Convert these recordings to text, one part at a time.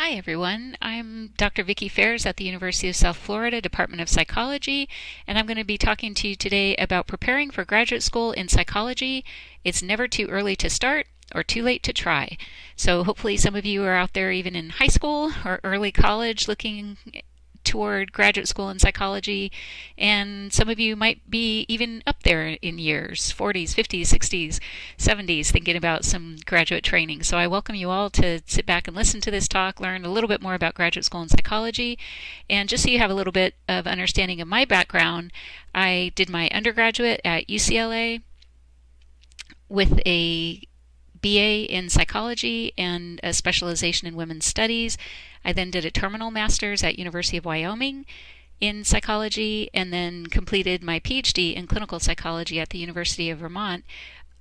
Hi everyone, I'm Dr. Vicki Faires at the University of South Florida Department of Psychology, and I'm going to be talking to you today about preparing for graduate school in psychology. It's never too early to start or too late to try. So hopefully some of you are out there even in high school or early college looking toward graduate school in psychology, and some of you might be even up there in years, 40s, 50s, 60s, 70s, thinking about some graduate training. So I welcome you all to sit back and listen to this talk, learn a little bit more about graduate school in psychology, and just so you have a little bit of understanding of my background, I did my undergraduate at UCLA with a BA in psychology and a specialization in women's studies. I then did a terminal master's at University of Wyoming in psychology and then completed my PhD in clinical psychology at the University of Vermont,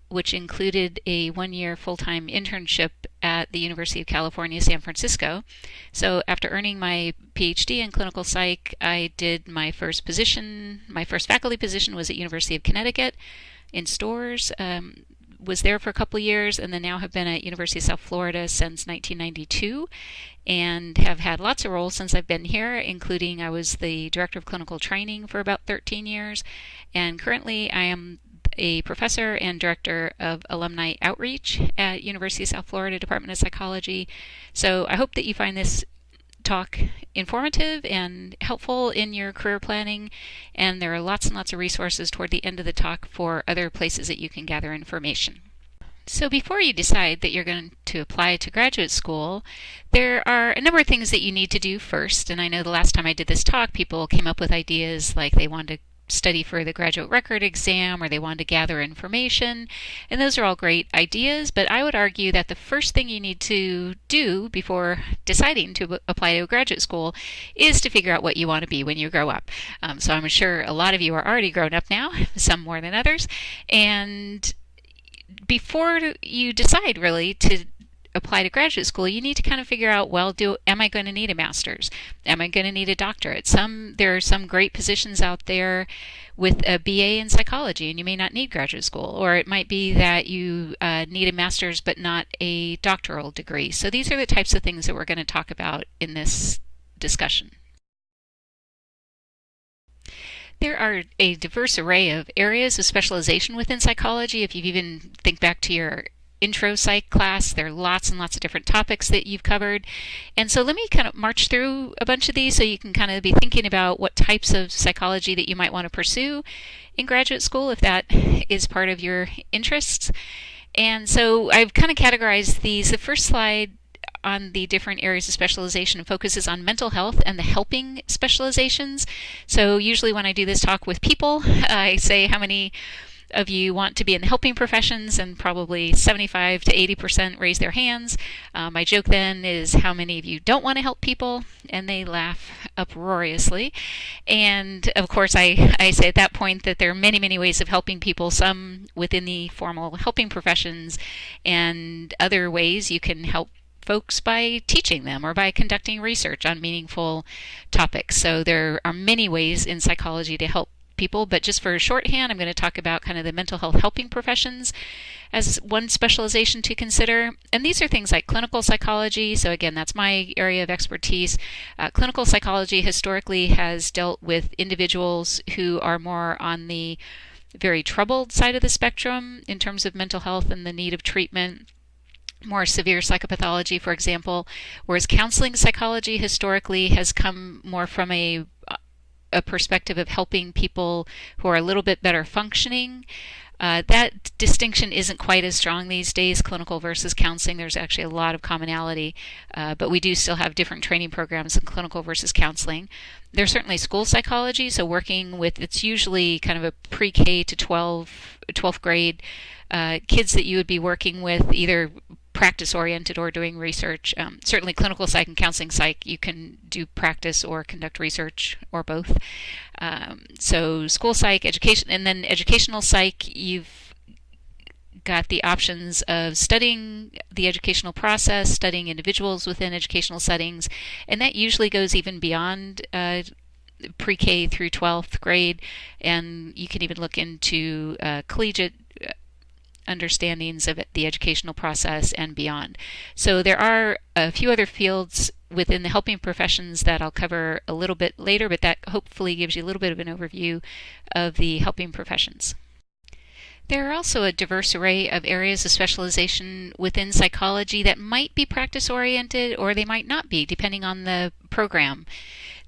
which included a one-year full-time internship at the University of California, San Francisco. So after earning my PhD in clinical psych, I did my first faculty position was at University of Connecticut in Storrs. Was there for a couple of years and then now have been at University of South Florida since 1992 and have had lots of roles since I've been here, including I was the Director of Clinical Training for about 13 years, and currently I am a professor and director of alumni outreach at University of South Florida Department of Psychology. So I hope that you find this talk informative and helpful in your career planning, and there are lots and lots of resources toward the end of the talk for other places that you can gather information. So before you decide that you're going to apply to graduate school, there are a number of things that you need to do first. And I know the last time I did this talk, people came up with ideas like they wanted to study for the graduate record exam or they wanted to gather information, and those are all great ideas, but I would argue that the first thing you need to do before deciding to apply to graduate school is to figure out what you want to be when you grow up. So I'm sure a lot of you are already grown up now, some more than others, and before you decide really to apply to graduate school, you need to kind of figure out, well, am I going to need a master's? Am I going to need a doctorate? There are some great positions out there with a BA in psychology, and you may not need graduate school. Or it might be that you need a master's but not a doctoral degree. So these are the types of things that we're going to talk about in this discussion. There are a diverse array of areas of specialization within psychology. If you even think back to your intro psych class, there are lots and lots of different topics that you've covered. And so let me kind of march through a bunch of these so you can kind of be thinking about what types of psychology that you might want to pursue in graduate school if that is part of your interests. And so I've kind of categorized these. The first slide on the different areas of specialization focuses on mental health and the helping specializations. So usually when I do this talk with people, I say how many of you want to be in the helping professions, and probably 75 to 80% raise their hands. My joke then is how many of you don't want to help people, and they laugh uproariously. And of course I say at that point that there are many, many ways of helping people, some within the formal helping professions, and other ways you can help folks by teaching them or by conducting research on meaningful topics. So there are many ways in psychology to help people, but just for shorthand, I'm going to talk about kind of the mental health helping professions as one specialization to consider. And these are things like clinical psychology. So again, that's my area of expertise. Clinical psychology historically has dealt with individuals who are more on the very troubled side of the spectrum in terms of mental health and the need of treatment. More severe psychopathology, for example, whereas counseling psychology historically has come more from a perspective of helping people who are a little bit better functioning. That distinction isn't quite as strong these days, clinical versus counseling. There's actually a lot of commonality, but we do still have different training programs in clinical versus counseling. There's certainly school psychology, so working with, it's usually kind of a pre-K to 12th grade kids that you would be working with, either practice-oriented or doing research. Certainly clinical psych and counseling psych, you can do practice or conduct research or both. So school psych, education, and then educational psych, you've got the options of studying the educational process, studying individuals within educational settings, and that usually goes even beyond pre-K through 12th grade, and you can even look into collegiate understandings of the educational process and beyond. So there are a few other fields within the helping professions that I'll cover a little bit later, but that hopefully gives you a little bit of an overview of the helping professions. There are also a diverse array of areas of specialization within psychology that might be practice-oriented or they might not be, depending on the program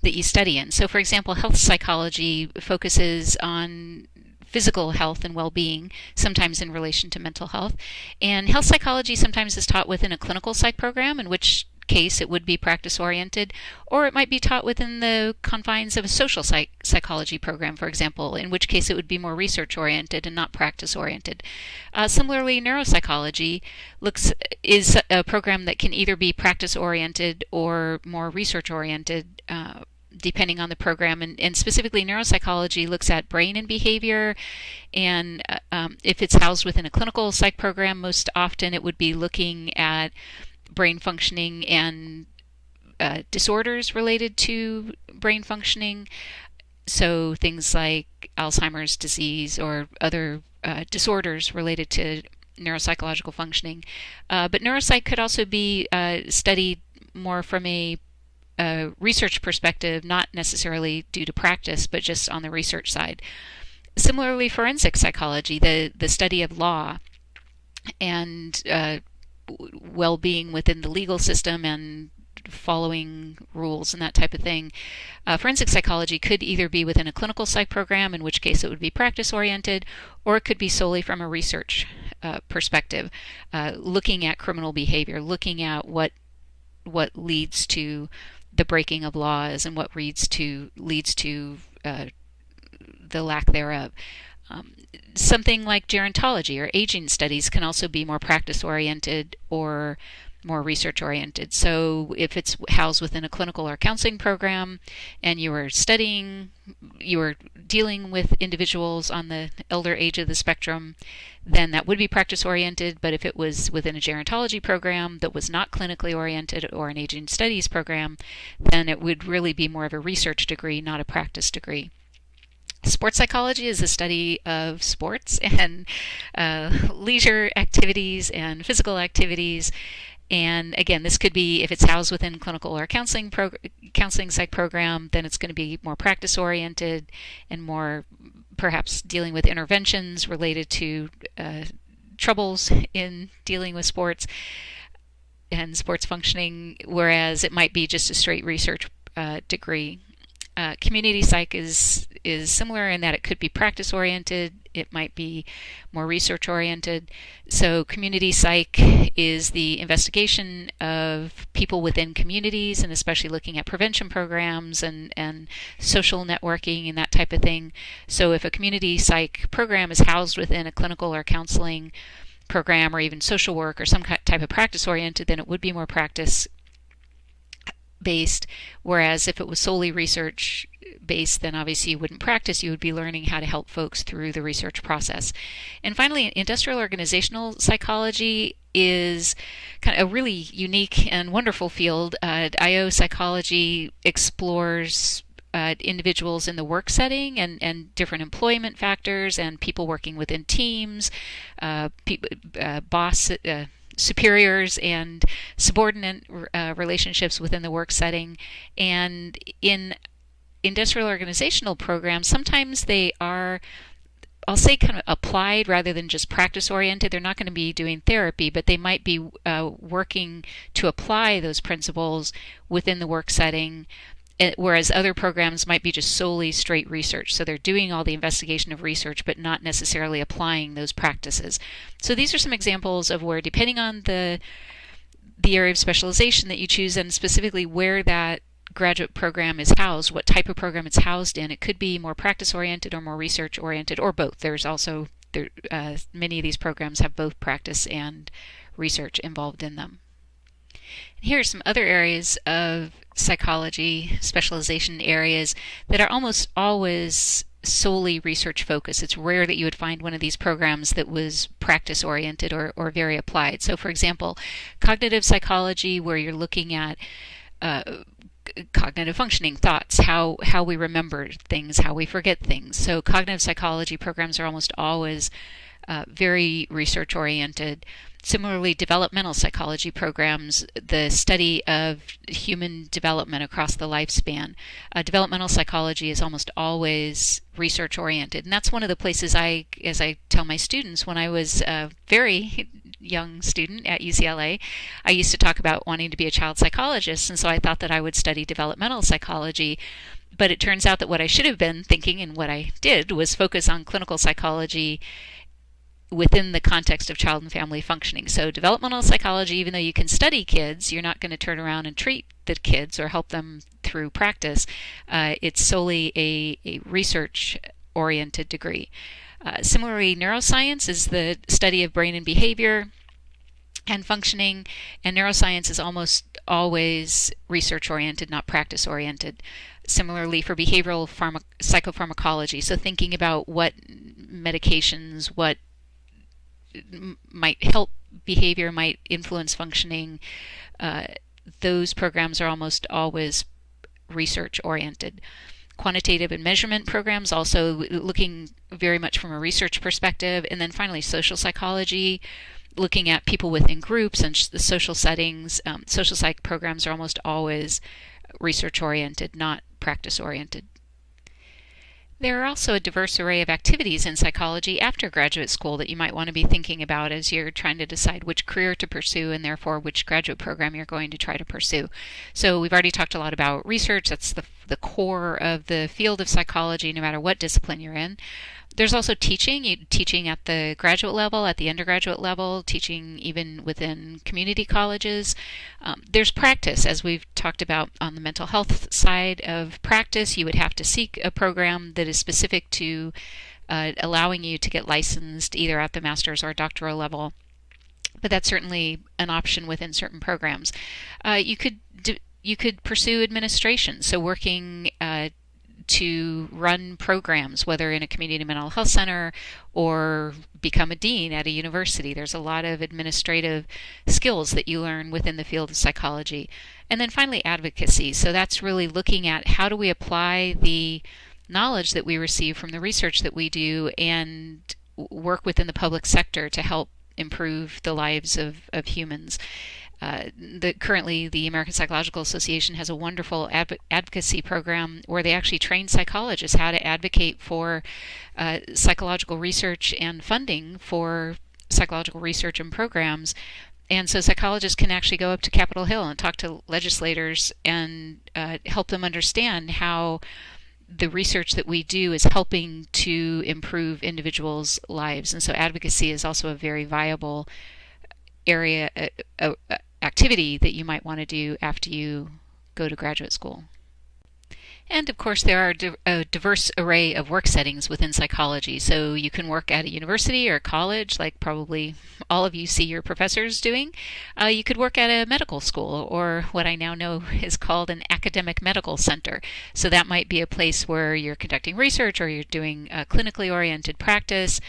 that you study in. So for example, health psychology focuses on physical health and well-being, sometimes in relation to mental health. And health psychology sometimes is taught within a clinical psych program, in which case it would be practice-oriented, or it might be taught within the confines of a social psychology program, for example, in which case it would be more research-oriented and not practice-oriented. Similarly, neuropsychology is a program that can either be practice-oriented or more research-oriented, depending on the program. And specifically, neuropsychology looks at brain and behavior, and if it's housed within a clinical psych program, most often it would be looking at brain functioning and disorders related to brain functioning. So things like Alzheimer's disease or other disorders related to neuropsychological functioning. But neuropsych could also be studied more from a research perspective, not necessarily due to practice, but just on the research side. Similarly, forensic psychology, the study of law and well-being within the legal system and following rules and that type of thing. Forensic psychology could either be within a clinical psych program, in which case it would be practice-oriented, or it could be solely from a research perspective, looking at criminal behavior, looking at what leads to the breaking of laws and what leads to the lack thereof. Something like gerontology or aging studies can also be more practice-oriented or more research-oriented. So if it's housed within a clinical or counseling program and you are dealing with individuals on the elder age of the spectrum, then that would be practice-oriented. But if it was within a gerontology program that was not clinically oriented or an aging studies program, then it would really be more of a research degree, not a practice degree. Sports psychology is the study of sports and leisure activities and physical activities. And again, this could be, if it's housed within clinical or counseling psych program, then it's going to be more practice-oriented and more perhaps dealing with interventions related to troubles in dealing with sports and sports functioning, whereas it might be just a straight research degree. Community psych is similar in that it could be practice-oriented, it might be more research-oriented. So community psych is the investigation of people within communities, and especially looking at prevention programs and social networking and that type of thing. So if a community psych program is housed within a clinical or counseling program or even social work or some type of practice-oriented, then it would be more practice based, whereas if it was solely research based, then obviously you wouldn't practice, you would be learning how to help folks through the research process. And finally, industrial organizational psychology is kind of a really unique and wonderful field. IO psychology explores individuals in the work setting and different employment factors and people working within teams, superiors and subordinate relationships within the work setting. And in industrial organizational programs, sometimes they are, I'll say, kind of applied rather than just practice oriented. They're not going to be doing therapy, but they might be working to apply those principles within the work setting, whereas other programs might be just solely straight research. So they're doing all the investigation of research, but not necessarily applying those practices. So these are some examples of where, depending on the area of specialization that you choose, and specifically where that graduate program is housed, what type of program it's housed in, it could be more practice-oriented or more research-oriented, or both. There's also, many of these programs have both practice and research involved in them. Here are some other areas of psychology, specialization areas, that are almost always solely research focused. It's rare that you would find one of these programs that was practice oriented or very applied. So for example, cognitive psychology, where you're looking at cognitive functioning, thoughts, how we remember things, how we forget things. So cognitive psychology programs are almost always very research oriented. Similarly, developmental psychology programs, the study of human development across the lifespan. Developmental psychology is almost always research oriented. And that's one of the places as I tell my students, when I was a very young student at UCLA, I used to talk about wanting to be a child psychologist. And so I thought that I would study developmental psychology. But it turns out that what I should have been thinking and what I did was focus on clinical psychology within the context of child and family functioning. So developmental psychology, even though you can study kids, you're not going to turn around and treat the kids or help them through practice. It's solely a research-oriented degree. Similarly, neuroscience is the study of brain and behavior and functioning, and neuroscience is almost always research-oriented, not practice-oriented. Similarly, for behavioral psychopharmacology, so thinking about what medications, what might help behavior, might influence functioning, those programs are almost always research oriented. Quantitative and measurement programs, also looking very much from a research perspective. And then finally, social psychology, looking at people within groups and the social settings. Social psych programs are almost always research oriented, not practice oriented. There are also a diverse array of activities in psychology after graduate school that you might want to be thinking about as you're trying to decide which career to pursue and therefore which graduate program you're going to try to pursue. So we've already talked a lot about research. That's the core of the field of psychology, no matter what discipline you're in. There's also teaching, teaching at the graduate level, at the undergraduate level, teaching even within community colleges. There's practice, as we've talked about on the mental health side of practice. You would have to seek a program that is specific to allowing you to get licensed either at the master's or doctoral level. But that's certainly an option within certain programs. You could pursue administration, so working to run programs, whether in a community mental health center or become a dean at a university. There's a lot of administrative skills that you learn within the field of psychology. And then finally, advocacy. So that's really looking at how do we apply the knowledge that we receive from the research that we do and work within the public sector to help improve the lives of humans. Currently, the American Psychological Association has a wonderful advocacy program where they actually train psychologists how to advocate for psychological research and funding for psychological research and programs. And so psychologists can actually go up to Capitol Hill and talk to legislators and help them understand how the research that we do is helping to improve individuals' lives. And so advocacy is also a very viable area, activity that you might want to do after you go to graduate school. And of course, there are a diverse array of work settings within psychology. So you can work at a university or college, like probably all of you see your professors doing. You could work at a medical school, or what I now know is called an academic medical center. So that might be a place where you're conducting research or you're doing a clinically oriented practice.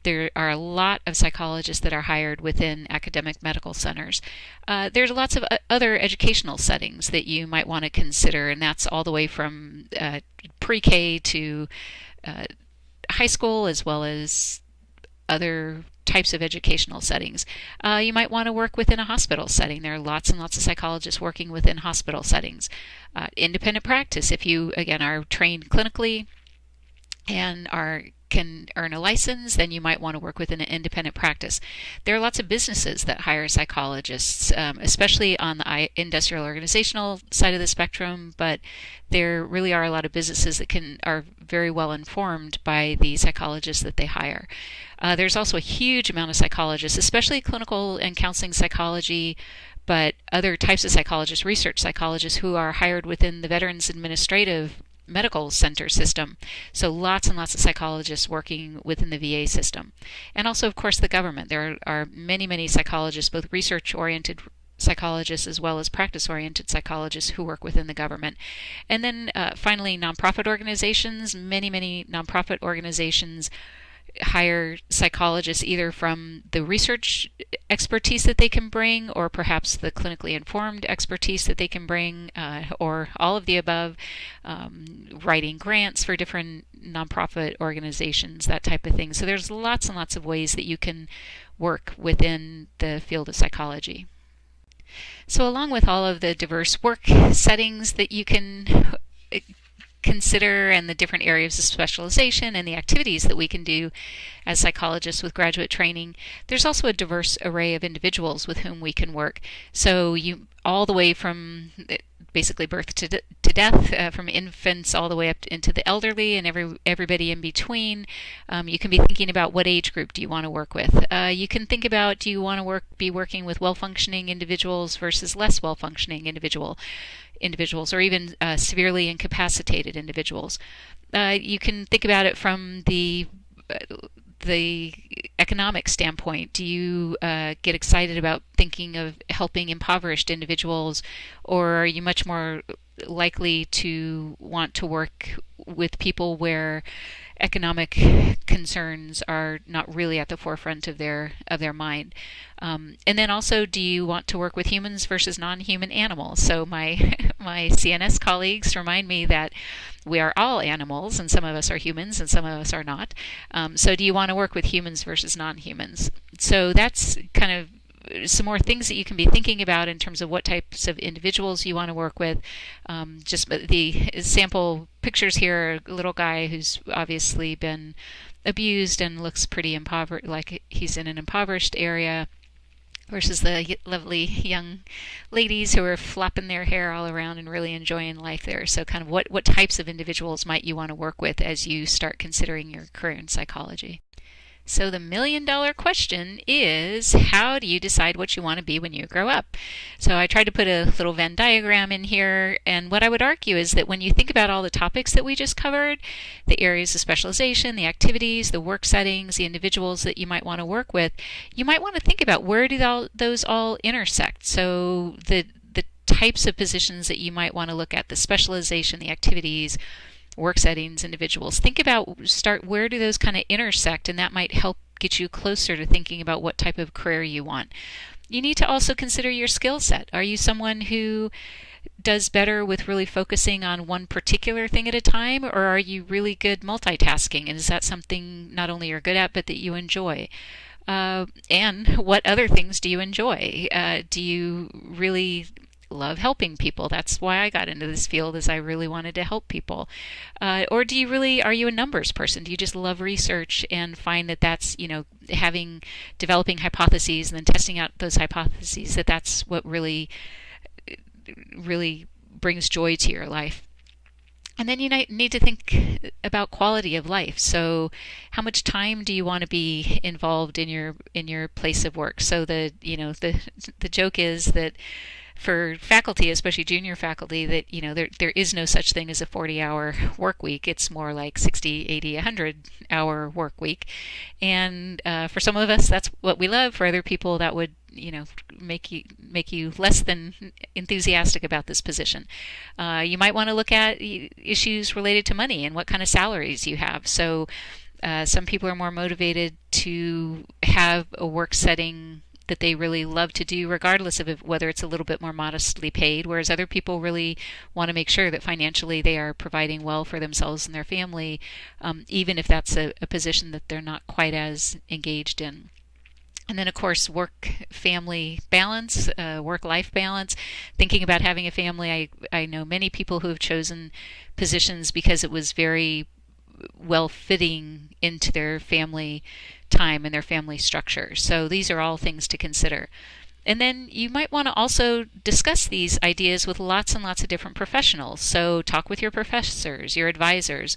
There are a lot of psychologists that are hired within academic medical centers. There's lots of other educational settings that you might want to consider, and that's all the way from pre-K to high school, as well as other types of educational settings. You might want to work within a hospital setting. There are lots and lots of psychologists working within hospital settings. Independent practice, if you, again, are trained clinically and can earn a license, then you might want to work within an independent practice. There are lots of businesses that hire psychologists, especially on the industrial organizational side of the spectrum, but there really are a lot of businesses that are very well informed by the psychologists that they hire. There's also a huge amount of psychologists, especially clinical and counseling psychology, but other types of psychologists, research psychologists, who are hired within the Veterans Administrative Medical Center system. So lots and lots of psychologists working within the VA system. And also, of course, the government. There are many, many psychologists, both research-oriented psychologists as well as practice-oriented psychologists who work within the government. And then finally, nonprofit organizations. Many, many nonprofit organizations hire psychologists either from the research expertise that they can bring, or perhaps the clinically informed expertise that they can bring, or all of the above, writing grants for different nonprofit organizations, that type of thing. So there's lots and lots of ways that you can work within the field of psychology. So along with all of the diverse work settings that you can consider and the different areas of specialization and the activities that we can do as psychologists with graduate training, there's also a diverse array of individuals with whom we can work. So you all the way from basically birth to death, from infants all the way up into the elderly and everybody in between. You can be thinking about what age group do you want to work with. You can think about, do you want to be working with well-functioning individuals versus less well-functioning individuals, or even severely incapacitated individuals. You can think about it from the economic standpoint. Do you get excited about thinking of helping impoverished individuals, or are you much more likely to want to work with people where economic concerns are not really at the forefront of their mind? And then also, do you want to work with humans versus non-human animals? So my CNS colleagues remind me that we are all animals, and some of us are humans and some of us are not. So do you want to work with humans versus non-humans? So that's kind of some more things that you can be thinking about in terms of what types of individuals you want to work with. Just the sample pictures here, a little guy who's obviously been abused and looks pretty impoverished, like he's in an impoverished area, versus the lovely young ladies who are flapping their hair all around and really enjoying life there. So kind of what types of individuals might you want to work with as you start considering your career in psychology? So the million-dollar question is, how do you decide what you want to be when you grow up? So I tried to put a little Venn diagram in here, and what I would argue is that when you think about all the topics that we just covered, the areas of specialization, the activities, the work settings, the individuals that you might want to work with, you might want to think about, where do those all intersect? So the types of positions that you might want to look at, the specialization, the activities, work settings, individuals. Think about, where do those kind of intersect, and that might help get you closer to thinking about what type of career you want. You need to also consider your skill set. Are you someone who does better with really focusing on one particular thing at a time, or are you really good multitasking? And is that something not only you're good at, but that you enjoy? And what other things do you enjoy? Do you really love helping people? That's why I got into this field, is I really wanted to help people. Or are you a numbers person? Do you just love research and find that that's, developing hypotheses and then testing out those hypotheses, that's what really brings joy to your life? And then you need to think about quality of life. So how much time do you want to be involved in your place of work? So the joke is that for faculty, especially junior faculty, that there is no such thing as a 40-hour work week. It's more like 60, 80, 100-hour work week. And for some of us, that's what we love. For other people, that would make you less than enthusiastic about this position. You might want to look at issues related to money and what kind of salaries you have. So some people are more motivated to have a work setting that they really love to do, regardless of whether it's a little bit more modestly paid, whereas other people really want to make sure that financially they are providing well for themselves and their family, even if that's a position that they're not quite as engaged in. And then, of course, work-family balance, work-life balance. Thinking about having a family, I know many people who have chosen positions because it was very well fitting into their family time and their family structure. So these are all things to consider. And then you might want to also discuss these ideas with lots and lots of different professionals. So talk with your professors, your advisors,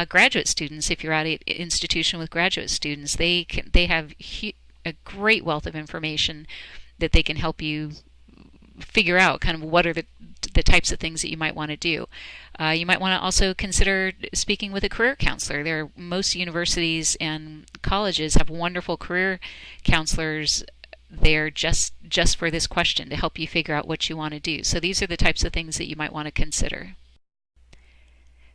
graduate students. If you're at an institution with graduate students, they have a great wealth of information that they can help you figure out kind of what are the types of things that you might want to do. You might want to also consider speaking with a career counselor. Most universities and colleges have wonderful career counselors there just for this question, to help you figure out what you want to do. So these are the types of things that you might want to consider.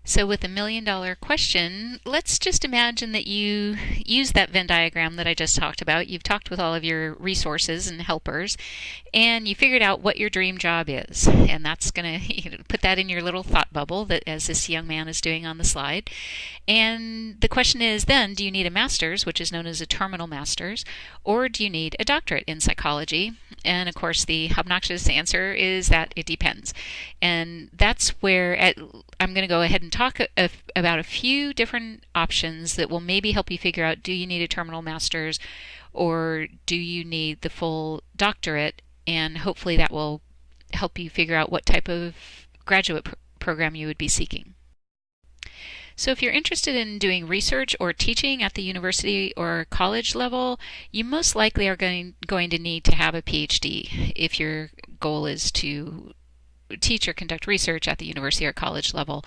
So with $1 million question, let's just imagine that you use that Venn diagram that I just talked about. You've talked with all of your resources and helpers, and you figured out what your dream job is. And that's going to put that in your little thought bubble that as this young man is doing on the slide. And the question is then, do you need a master's, which is known as a terminal master's, or do you need a doctorate in psychology? And of course, the obnoxious answer is that it depends. And that's where I'm going to go ahead and talk about a few different options that will maybe help you figure out, do you need a terminal master's or do you need the full doctorate? And hopefully that will help you figure out what type of graduate program you would be seeking. So if you're interested in doing research or teaching at the university or college level, you most likely are going to need to have a PhD if your goal is to teach or conduct research at the university or college level.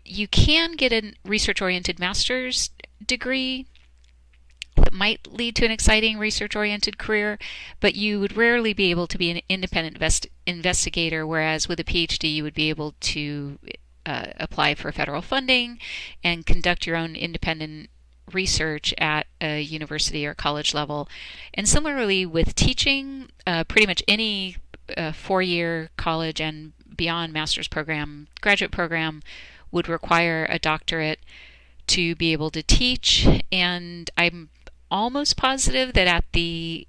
You can get a research-oriented master's degree that might lead to an exciting research-oriented career, but you would rarely be able to be an independent investigator, whereas with a PhD you would be able to apply for federal funding and conduct your own independent research at a university or college level. And similarly with teaching, pretty much any 4-year college and beyond master's program, graduate program would require a doctorate to be able to teach. And I'm almost positive that at the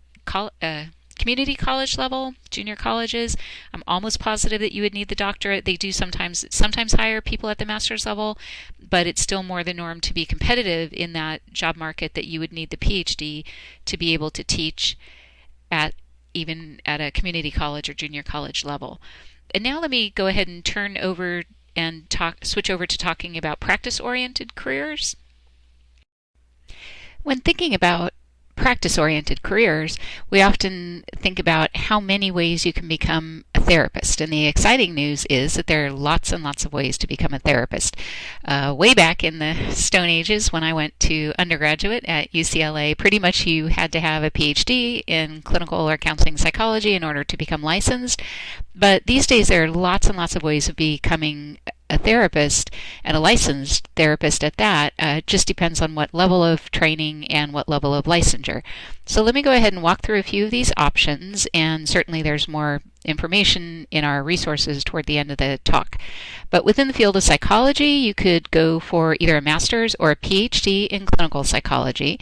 community college level, junior colleges, I'm almost positive that you would need the doctorate. They do sometimes hire people at the master's level, but it's still more the norm to be competitive in that job market that you would need the PhD to be able to teach even at a community college or junior college level. And now let me go ahead and turn over and switch over to talking about practice-oriented careers. When thinking about practice-oriented careers, we often think about how many ways you can become a therapist. And the exciting news is that there are lots and lots of ways to become a therapist. Way back in the Stone Ages, when I went to undergraduate at UCLA, pretty much you had to have a PhD in clinical or counseling psychology in order to become licensed. But these days there are lots and lots of ways of becoming a therapist, and a licensed therapist at that. Just depends on what level of training and what level of licensure. So let me go ahead and walk through a few of these options, and certainly there's more information in our resources toward the end of the talk. But within the field of psychology, you could go for either a master's or a PhD in clinical psychology.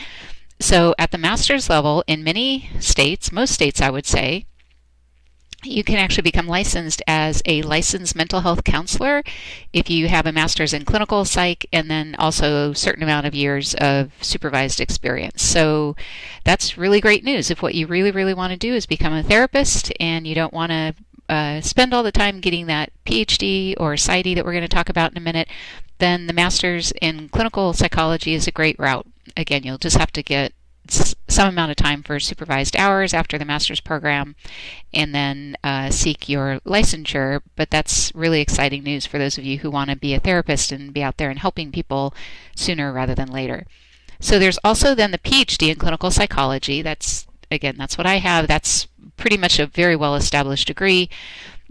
So at the master's level, in many states, most states I would say, you can actually become licensed as a licensed mental health counselor if you have a master's in clinical psych and then also a certain amount of years of supervised experience. So that's really great news. If what you really, really want to do is become a therapist and you don't want to spend all the time getting that PhD or PsyD that we're going to talk about in a minute, then the master's in clinical psychology is a great route. Again, you'll just have to get some amount of time for supervised hours after the master's program and then seek your licensure. But that's really exciting news for those of you who want to be a therapist and be out there and helping people sooner rather than later. So there's also then the PhD in clinical psychology. That's what I have. That's pretty much a very well established degree.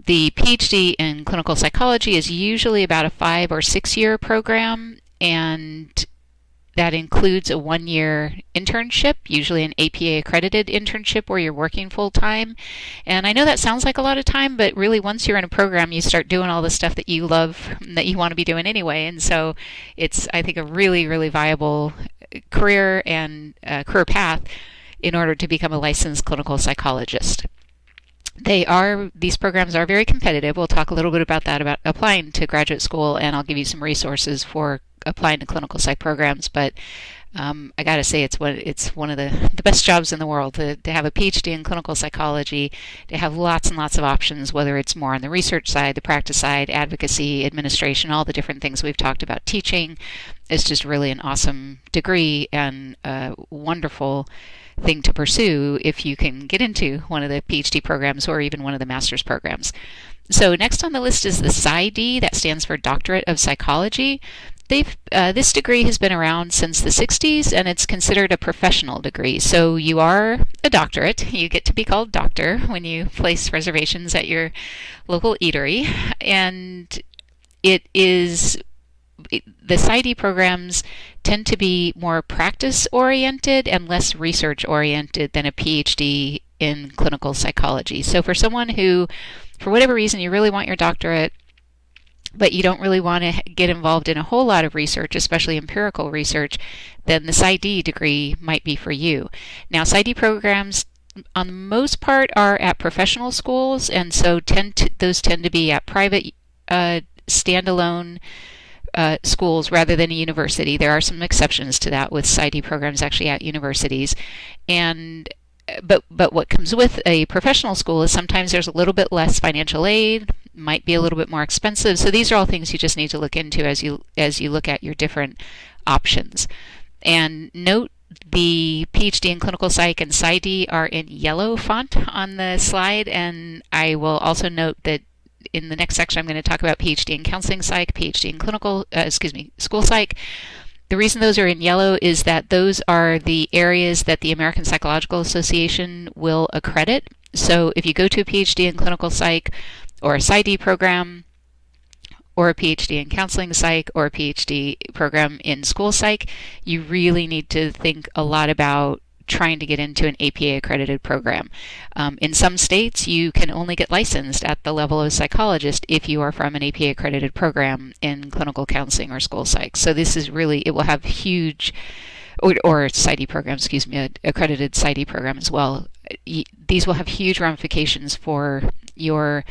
The PhD in clinical psychology is usually about a 5 or 6 year program, and that includes a 1-year internship, usually an APA accredited internship where you're working full time. And I know that sounds like a lot of time, but really once you're in a program, you start doing all the stuff that you love, that you want to be doing anyway. And so it's, I think, a really, really viable career and career path in order to become a licensed clinical psychologist. These programs are very competitive. We'll talk a little bit about that, about applying to graduate school, and I'll give you some resources for applying to clinical psych programs. But I got to say, it's one of the best jobs in the world to have a PhD in clinical psychology, to have lots and lots of options, whether it's more on the research side, the practice side, advocacy, administration, all the different things we've talked about. Teaching is just really an awesome degree and a wonderful thing to pursue if you can get into one of the PhD programs or even one of the master's programs. So next on the list is the PsyD. That stands for Doctorate of Psychology. This degree has been around since the 60s, and it's considered a professional degree. So you are a doctorate. You get to be called doctor when you place reservations at your local eatery. And it is the PsyD programs tend to be more practice oriented and less research oriented than a PhD in clinical psychology. So for someone who, for whatever reason, you really want your doctorate, but you don't really want to get involved in a whole lot of research, especially empirical research, then the PsyD degree might be for you. Now, PsyD programs, on the most part, are at professional schools, and so those tend to be at private, standalone schools rather than a university. There are some exceptions to that with PsyD programs actually at universities, and but what comes with a professional school is sometimes there's a little bit less financial aid, might be a little bit more expensive. So these are all things you just need to look into as you look at your different options. And note the PhD in clinical psych and PsyD are in yellow font on the slide, and I will also note that in the next section I'm going to talk about PhD in counseling psych, PhD in school psych. The reason those are in yellow is that those are the areas that the American Psychological Association will accredit. So if you go to a PhD in clinical psych or a PsyD program or a PhD in counseling psych or a PhD program in school psych, you really need to think a lot about trying to get into an APA accredited program. In some states, you can only get licensed at the level of psychologist if you are from an APA accredited program in clinical counseling or school psych. So this is really, it will have huge, or PsyD program, accredited PsyD program as well. These will have huge ramifications for your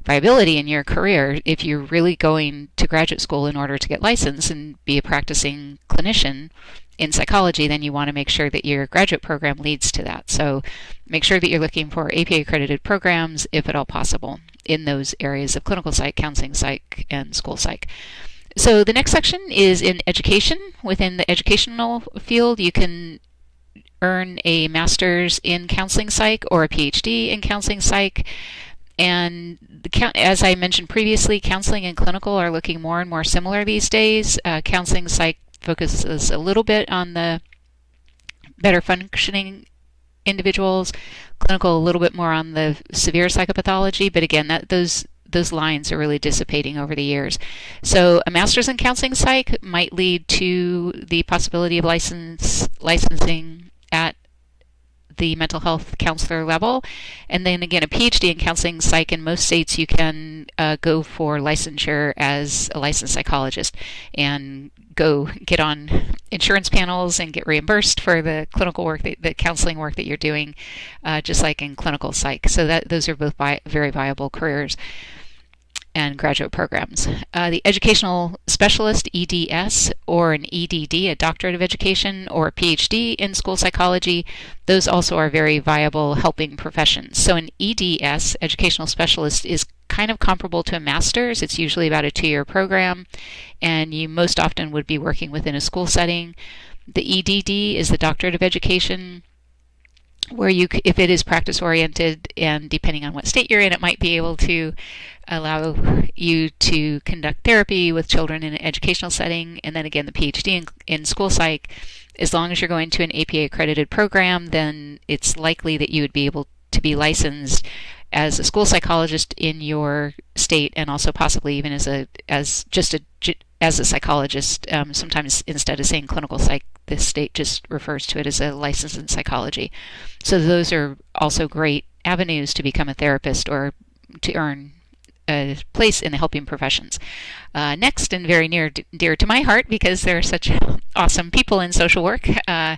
viability in your career if you're really going to graduate school in order to get licensed and be a practicing clinician in psychology. Then you want to make sure that your graduate program leads to that. So make sure that you're looking for APA accredited programs, if at all possible, in those areas of clinical psych, counseling psych, and school psych. So the next section is in education. Within the educational field, you can earn a master's in counseling psych or a PhD in counseling psych. And as I mentioned previously, counseling and clinical are looking more and more similar these days. Counseling psych focuses a little bit on the better functioning individuals, clinical a little bit more on the severe psychopathology, but again, those lines are really dissipating over the years. So a master's in counseling psych might lead to the possibility of licensing at the mental health counselor level. And then again, a PhD in counseling psych, in most states you can go for licensure as a licensed psychologist and go get on insurance panels and get reimbursed for the clinical work, the counseling work that you're doing, just like in clinical psych. So those are both very viable careers and graduate programs. The educational specialist, EDS, or an EDD, a doctorate of education, or a PhD in school psychology, those also are very viable helping professions. So an EDS, educational specialist, is kind of comparable to a master's. It's usually about a 2-year program, and you most often would be working within a school setting. The EDD is the doctorate of education, where if it is practice oriented, and depending on what state you're in, it might be able to allow you to conduct therapy with children in an educational setting. And then again, the PhD in school psych, as long as you're going to an APA accredited program, then it's likely that you would be able to be licensed as a school psychologist in your state, and also possibly even as a psychologist. Sometimes instead of saying clinical psych, the state just refers to it as a license in psychology. So those are also great avenues to become a therapist or to earn a place in the helping professions. Next, and very dear to my heart, because there are such awesome people in social work, the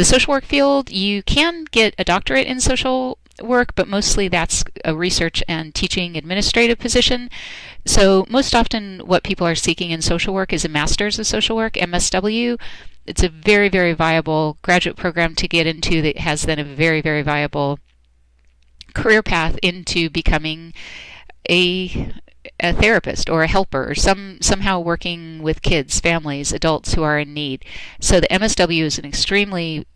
social work field, you can get a doctorate in social work, but mostly that's a research and teaching administrative position. So most often what people are seeking in social work is a master's of social work, MSW. It's a very, very viable graduate program to get into that has then a very, very viable career path into becoming a therapist or a helper, or somehow working with kids, families, adults who are in need. So the MSW is an extremely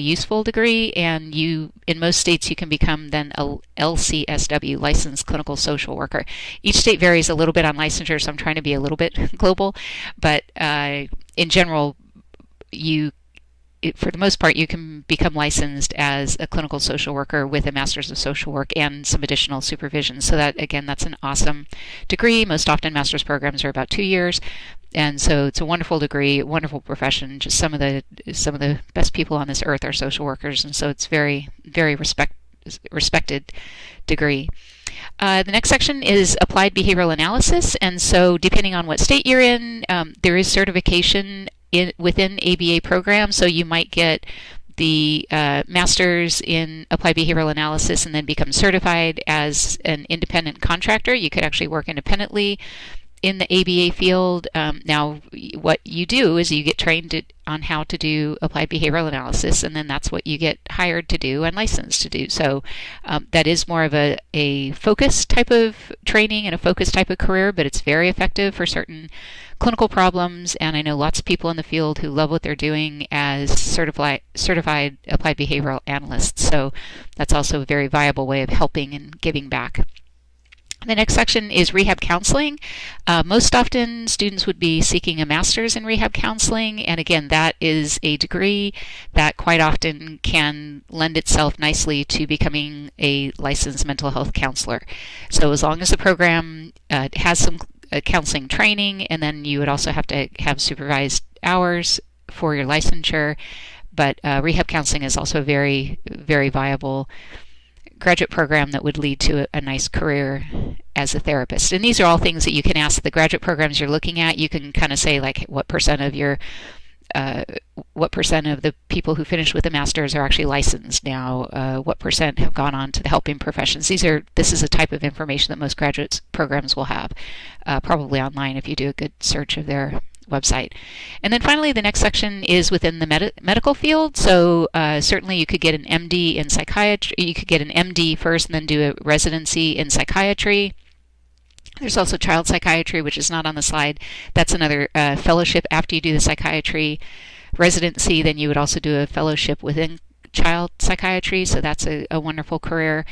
useful degree, and in most states you can become then a LCSW, licensed clinical social worker. Each state varies a little bit on licensure, so I'm trying to be a little bit global, but in general, you for the most part, you can become licensed as a clinical social worker with a master's of social work and some additional supervision. So that, again, that's an awesome degree. Most often master's programs are about 2 years. And so it's a wonderful degree, wonderful profession. Just some of the best people on this earth are social workers, and so it's very, very respected degree. The next section is applied behavioral analysis, and so depending on what state you're in, there is certification within ABA programs. So you might get the master's in applied behavioral analysis and then become certified as an independent contractor. You could actually work independently in the ABA field. Now, what you do is you get trained on how to do applied behavioral analysis, and then that's what you get hired to do and licensed to do. So that is more of a focused type of training and a focused type of career, but it's very effective for certain clinical problems, and I know lots of people in the field who love what they're doing as certified applied behavioral analysts. So that's also a very viable way of helping and giving back. The next section is rehab counseling. Most often students would be seeking a master's in rehab counseling, and again, that is a degree that quite often can lend itself nicely to becoming a licensed mental health counselor. So as long as the program has some counseling training, and then you would also have to have supervised hours for your licensure, but rehab counseling is also a very, very viable graduate program that would lead to a nice career as a therapist. And these are all things that you can ask the graduate programs you're looking at. You can kind of say, like, what percent of the people who finish with a master's are actually licensed now? What percent have gone on to the helping professions? This is a type of information that most graduate programs will have, probably online if you do a good search of their website. And then finally, the next section is within the medical field. So certainly you could get an MD in psychiatry. You could get an MD first and then do a residency in psychiatry. There's also child psychiatry, which is not on the slide. That's another fellowship after you do the psychiatry residency. Then you would also do a fellowship within child psychiatry, so that's a wonderful career.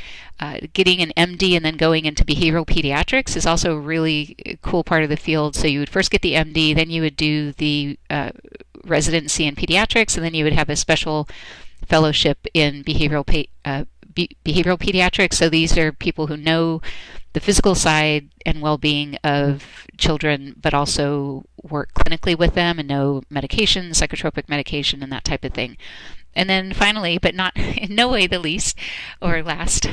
Getting an MD and then going into behavioral pediatrics is also a really cool part of the field. So you would first get the MD, then you would do the residency in pediatrics, and then you would have a special fellowship in behavioral pediatrics. So these are people who know the physical side and well-being of children, but also work clinically with them and know medication, psychotropic medication, and that type of thing. And then finally, but not in no way the least or last,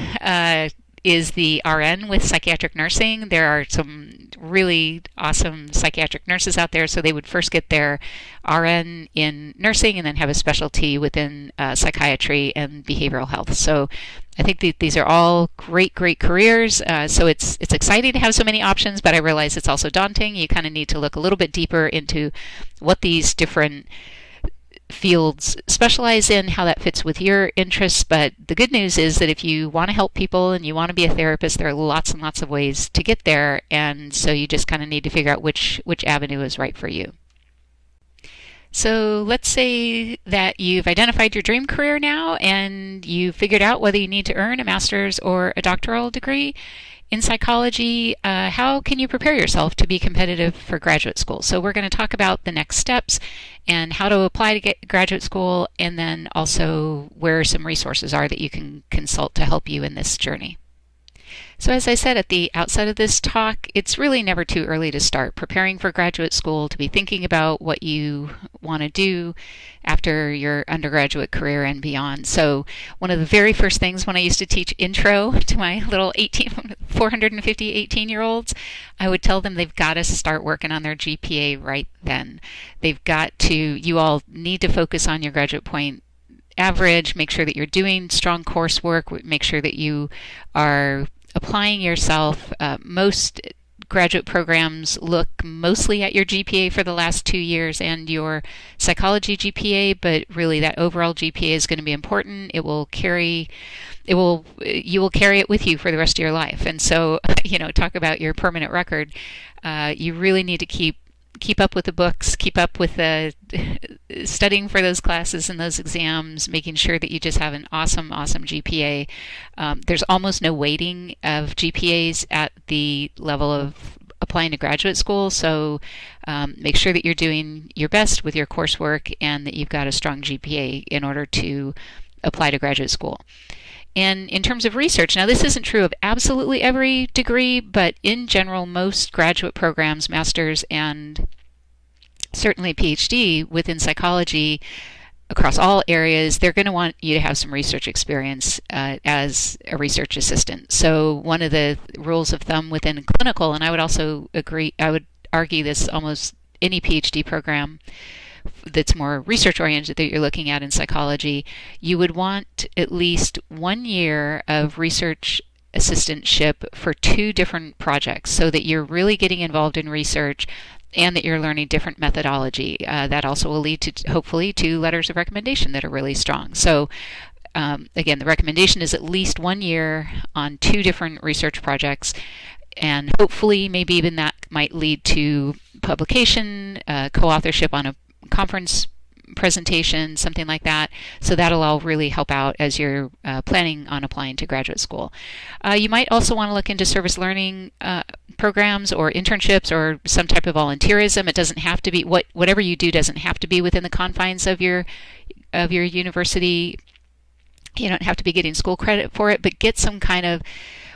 is the RN with psychiatric nursing. There are some really awesome psychiatric nurses out there, so they would first get their RN in nursing and then have a specialty within psychiatry and behavioral health. So I think these are all great careers. So it's exciting to have so many options, but I realize it's also daunting. You kind of need to look a little bit deeper into what these different fields specialize in, how that fits with your interests. But the good news is that if you want to help people and you want to be a therapist, there are lots and lots of ways to get there, and so you just kind of need to figure out which avenue is right for you. So let's say that you've identified your dream career now and you figured out whether you need to earn a master's or a doctoral degree in psychology. How can you prepare yourself to be competitive for graduate school? So we're going to talk about the next steps and how to apply to get graduate school, and then also where some resources are that you can consult to help you in this journey. So as I said at the outset of this talk, it's really never too early to start preparing for graduate school, to be thinking about what you want to do after your undergraduate career and beyond. So one of the very first things when I used to teach intro to my little 450 18-year-olds, I would tell them they've got to start working on their GPA right then. You all need to focus on your graduate point average, make sure that you're doing strong coursework, make sure that you are applying yourself. Most graduate programs look mostly at your GPA for the last 2 years and your psychology GPA, but really that overall GPA is going to be important. You will carry it with you for the rest of your life. And so, talk about your permanent record. You really need to keep up with the books, keep up with the studying for those classes and those exams, making sure that you just have an awesome GPA. There's almost no weighting of GPAs at the level of applying to graduate school. So make sure that you're doing your best with your coursework and that you've got a strong GPA in order to apply to graduate school. And in terms of research, now this isn't true of absolutely every degree, but in general, most graduate programs, master's, and certainly PhD within psychology across all areas, they're going to want you to have some research experience as a research assistant. So one of the rules of thumb within clinical, and I would also agree, I would argue this almost any PhD program that's more research oriented that you're looking at in psychology, you would want at least 1 year of research assistantship for 2 different projects so that you're really getting involved in research and that you're learning different methodology. That also will lead to, hopefully, to letters of recommendation that are really strong. So again, the recommendation is at least 1 year on 2 different research projects, and hopefully maybe even that might lead to publication, co-authorship on a conference presentation, something like that. So that'll all really help out as you're planning on applying to graduate school. You might also want to look into service learning programs or internships or some type of volunteerism. It doesn't have to be, whatever you do doesn't have to be within the confines of your university. You don't have to be getting school credit for it, but get some kind of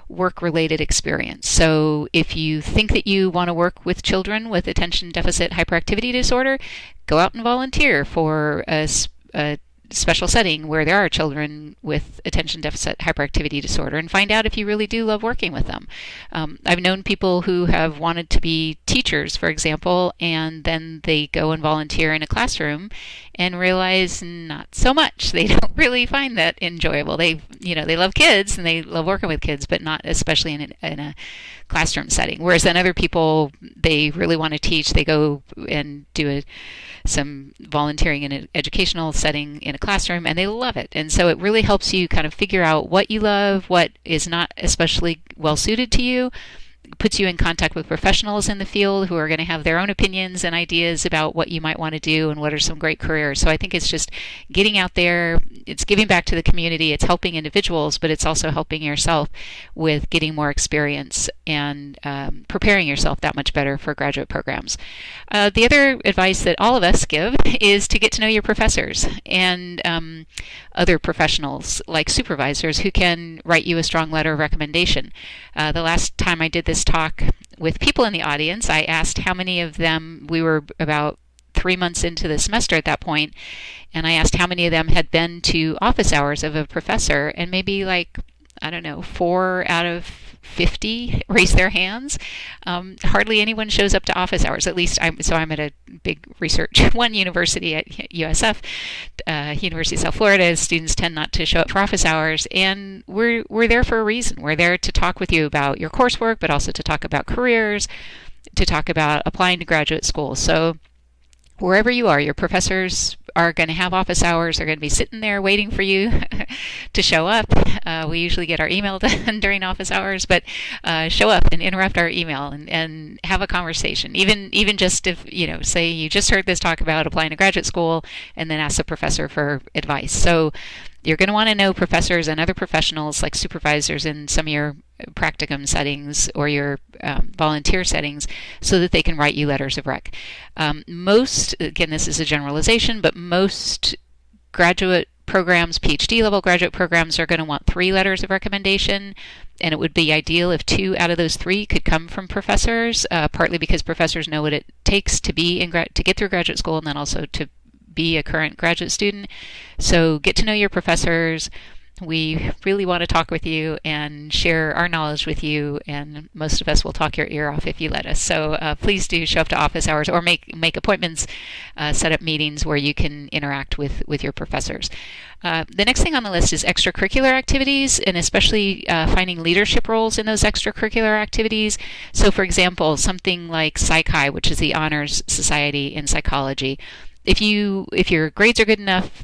work-related experience. So if you think that you want to work with children with attention deficit hyperactivity disorder, go out and volunteer for a special setting where there are children with attention deficit hyperactivity disorder and find out if you really do love working with them. I've known people who have wanted to be teachers, for example, and then they go and volunteer in a classroom and realize not so much. They don't really find that enjoyable. They love kids and they love working with kids, but not especially in a classroom setting. Whereas then other people, they really want to teach. They go and do some volunteering in an educational setting in a classroom, and they love it. And so it really helps you kind of figure out what you love, what is not especially well suited to you, puts you in contact with professionals in the field who are going to have their own opinions and ideas about what you might want to do and what are some great careers. So I think it's just getting out there, it's giving back to the community, it's helping individuals, but it's also helping yourself with getting more experience and preparing yourself that much better for graduate programs. The other advice that all of us give is to get to know your professors and other professionals like supervisors who can write you a strong letter of recommendation. The last time I did this talk with people in the audience, I asked how many of them, we were about 3 months into the semester at that point, and I asked how many of them had been to office hours of a professor, and maybe 4 out of 50 raised their hands. Hardly anyone shows up to office hours. At least I'm at a big research one university at USF, University of South Florida. Students tend not to show up for office hours, and we're there for a reason. We're there to talk with you about your coursework, but also to talk about careers, to talk about applying to graduate school. So wherever you are, your professors are going to have office hours. They're going to be sitting there waiting for you to show up. We usually get our email done during office hours, but show up and interrupt our email and have a conversation. Even just if, say you just heard this talk about applying to graduate school and then ask the professor for advice. So you're going to want to know professors and other professionals like supervisors in some of your practicum settings or your volunteer settings so that they can write you letters of rec. Again, this is a generalization, but most graduate programs, PhD level graduate programs, are going to want 3 letters of recommendation, and it would be ideal if 2 out of those 3 could come from professors, partly because professors know what it takes to get through graduate school and then also to be a current graduate student. So get to know your professors. We really want to talk with you and share our knowledge with you, and most of us will talk your ear off if you let us. So please do show up to office hours or make appointments, set up meetings where you can interact with your professors. The next thing on the list is extracurricular activities, and especially finding leadership roles in those extracurricular activities. So for example, something like Psych-Hi, which is the honors society in psychology. If your grades are good enough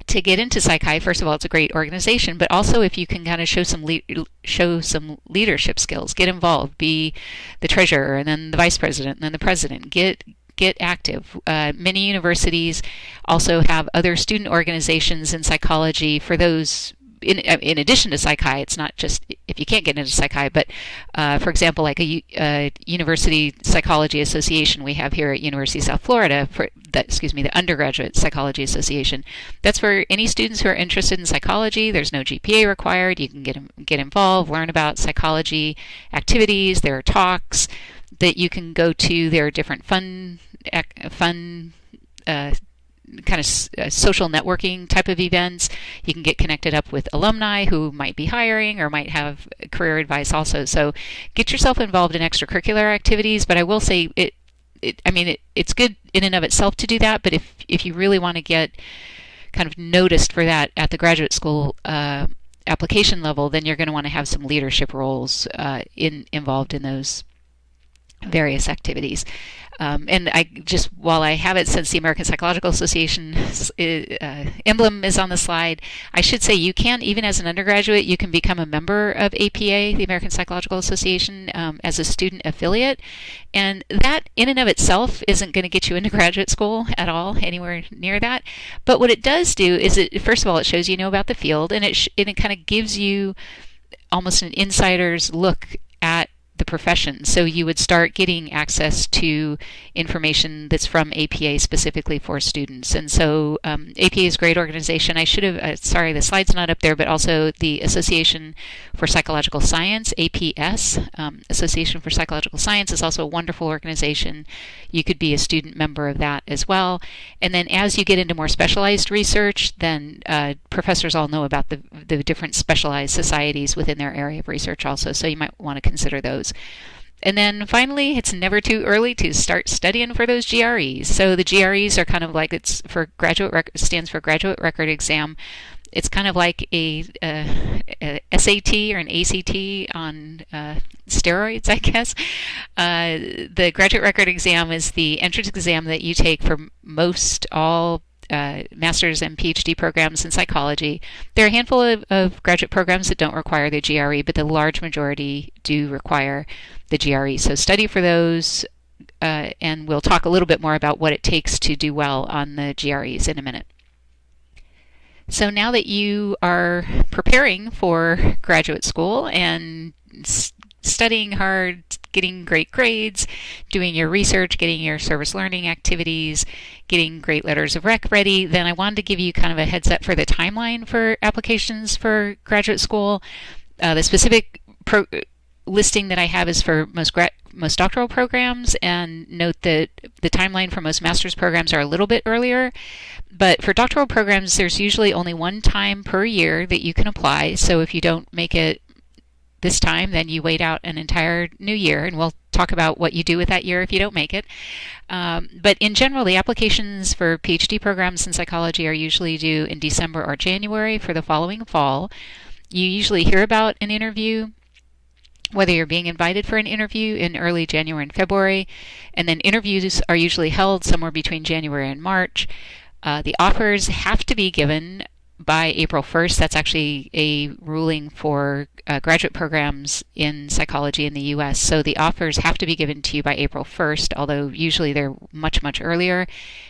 to get into Psych-Hi, first of all, it's a great organization, but also if you can kind of show some leadership skills, get involved, be the treasurer and then the vice president and then the president, get active. Many universities also have other student organizations in psychology for those in addition to Psych-Hi, it's not just if you can't get into Psych-Hi, but for example, like a University Psychology Association we have here at University of South Florida, the Undergraduate Psychology Association. That's for any students who are interested in psychology. There's no GPA required. You can get involved, learn about psychology activities. There are talks that you can go to. There are different fun kind of social networking type of events. You can get connected up with alumni who might be hiring or might have career advice also. So get yourself involved in extracurricular activities. But I will say it's good in and of itself to do that. But if you really want to get kind of noticed for that at the graduate school application level, then you're going to want to have some leadership roles involved in those various activities. And while I have it, since the American Psychological Association emblem is on the slide, I should say you can, even as an undergraduate, you can become a member of APA, the American Psychological Association, as a student affiliate. And that in and of itself isn't going to get you into graduate school at all, anywhere near that. But what it does do is, first of all, it shows you know about the field, and it kind of gives you almost an insider's look at the profession. So you would start getting access to information that's from APA specifically for students. And so APA is a great organization. I should have, sorry, the slide's not up there, but also the Association for Psychological Science, APS, Association for Psychological Science, is also a wonderful organization. You could be a student member of that as well. And then as you get into more specialized research, then professors all know about the different specialized societies within their area of research also. So you might want to consider those. And then finally, it's never too early to start studying for those GREs. So the GREs are kind of like, it's for stands for Graduate Record Exam. It's kind of like a SAT or an ACT on steroids, I guess. The Graduate Record Exam is the entrance exam that you take for most all master's and PhD programs in psychology. There are a handful of graduate programs that don't require the GRE, but the large majority do require the GRE. So study for those, and we'll talk a little bit more about what it takes to do well on the GREs in a minute. So now that you are preparing for graduate school and studying hard, getting great grades, doing your research, getting your service learning activities, getting great letters of rec ready, then I wanted to give you kind of a heads up for the timeline for applications for graduate school. The specific listing that I have is for most doctoral programs, and note that the timeline for most master's programs are a little bit earlier. But for doctoral programs, there's usually only one time per year that you can apply. So if you don't make it this time, then you wait out an entire new year, and we'll talk about what you do with that year if you don't make it. But in general, the applications for PhD programs in psychology are usually due in December or January for the following fall. You usually hear about an interview, whether you're being invited for an interview, in early January and February, and then interviews are usually held somewhere between January and March. The offers have to be given by April 1st. That's actually a ruling for graduate programs in psychology in the U.S. So the offers have to be given to you by April 1st, although usually they're much, much earlier.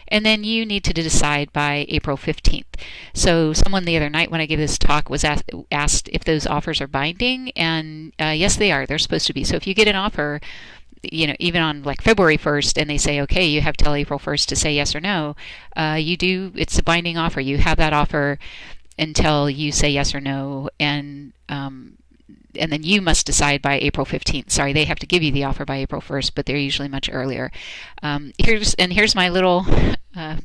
And then you need to decide by April 15th. So someone the other night when I gave this talk was asked if those offers are binding, and yes, they are. They're supposed to be. So if you get an offer, even on like February 1st, and they say, okay, you have till April 1st to say yes or no, it's a binding offer. You have that offer until you say yes or no, and then you must decide by April 15th. Sorry, they have to give you the offer by April 1st, but they're usually much earlier. Here's my little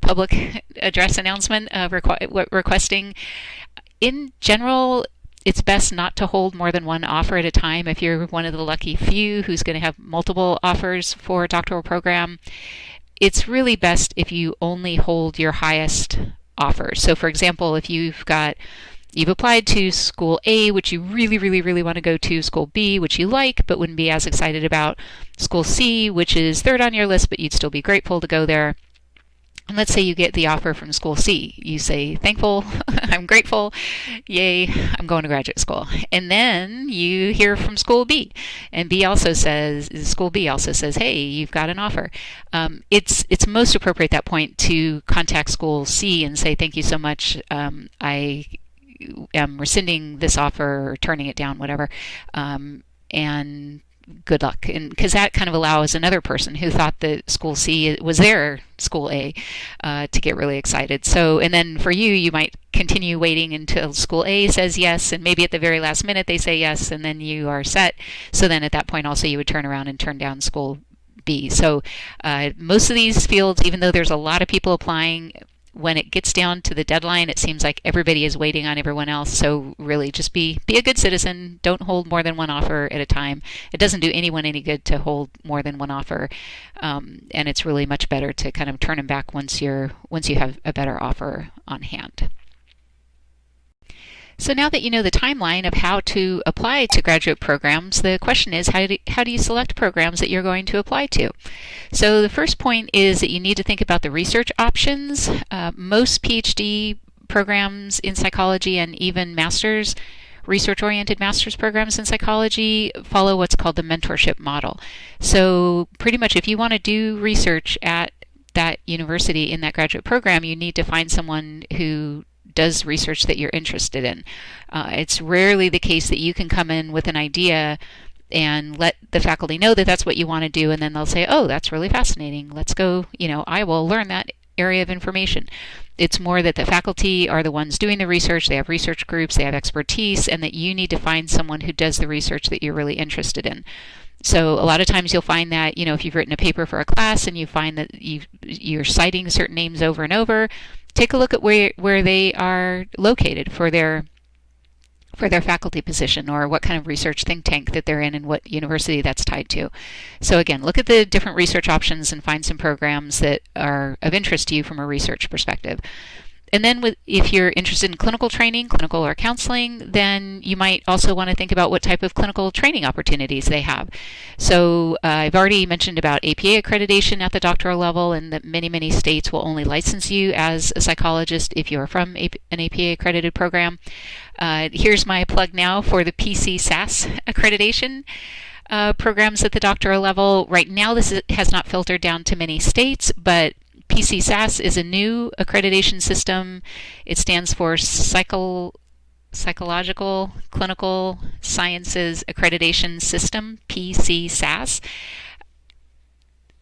public address announcement requesting. In general, it's best not to hold more than one offer at a time. If you're one of the lucky few who's going to have multiple offers for a doctoral program, it's really best if you only hold your highest offer. So for example, if you've applied to school A, which you really, really, really want to go to, school B, which you like but wouldn't be as excited about, school C, which is third on your list but you'd still be grateful to go there. And let's say you get the offer from school C. You say, thankful, I'm grateful, yay, I'm going to graduate school. And then you hear from school B, and school B also says, hey, you've got an offer. It's most appropriate at that point to contact school C and say, thank you so much, I am rescinding this offer or turning it down, whatever. And good luck. And because that kind of allows another person who thought that school C was their school A to get really excited. So, and then for you, you might continue waiting until school A says yes, and maybe at the very last minute they say yes, and then you are set. So then at that point also you would turn around and turn down school B. So most of these fields, even though there's a lot of people applying, when it gets down to the deadline, it seems like everybody is waiting on everyone else. So really just be a good citizen. Don't hold more than one offer at a time. It doesn't do anyone any good to hold more than one offer. And it's really much better to kind of turn them back once you have a better offer on hand. So now that you know the timeline of how to apply to graduate programs, the question is, how do you select programs that you're going to apply to? So the first point is that you need to think about the research options. Most PhD programs in psychology and even research-oriented master's programs in psychology follow what's called the mentorship model. So pretty much if you want to do research at that university in that graduate program, you need to find someone who does research that you're interested in. It's rarely the case that you can come in with an idea and let the faculty know that that's what you want to do, and then they'll say, oh, that's really fascinating. Let's go, I will learn that area of information. It's more that the faculty are the ones doing the research, they have research groups, they have expertise, and that you need to find someone who does the research that you're really interested in. So a lot of times you'll find that, if you've written a paper for a class and you find that you're citing certain names over and over, take a look at where they are located for their faculty position, or what kind of research think tank that they're in and what university that's tied to. So again, look at the different research options and find some programs that are of interest to you from a research perspective. And then if you're interested in clinical training, clinical or counseling, then you might also want to think about what type of clinical training opportunities they have. So I've already mentioned about APA accreditation at the doctoral level, and that many states will only license you as a psychologist if you're from an APA accredited program. Here's my plug now for the PC-SAS accreditation programs at the doctoral level. Right now this has not filtered down to many states, but PC-SAS is a new accreditation system. It stands for Psychological Clinical Sciences Accreditation System, PC-SAS.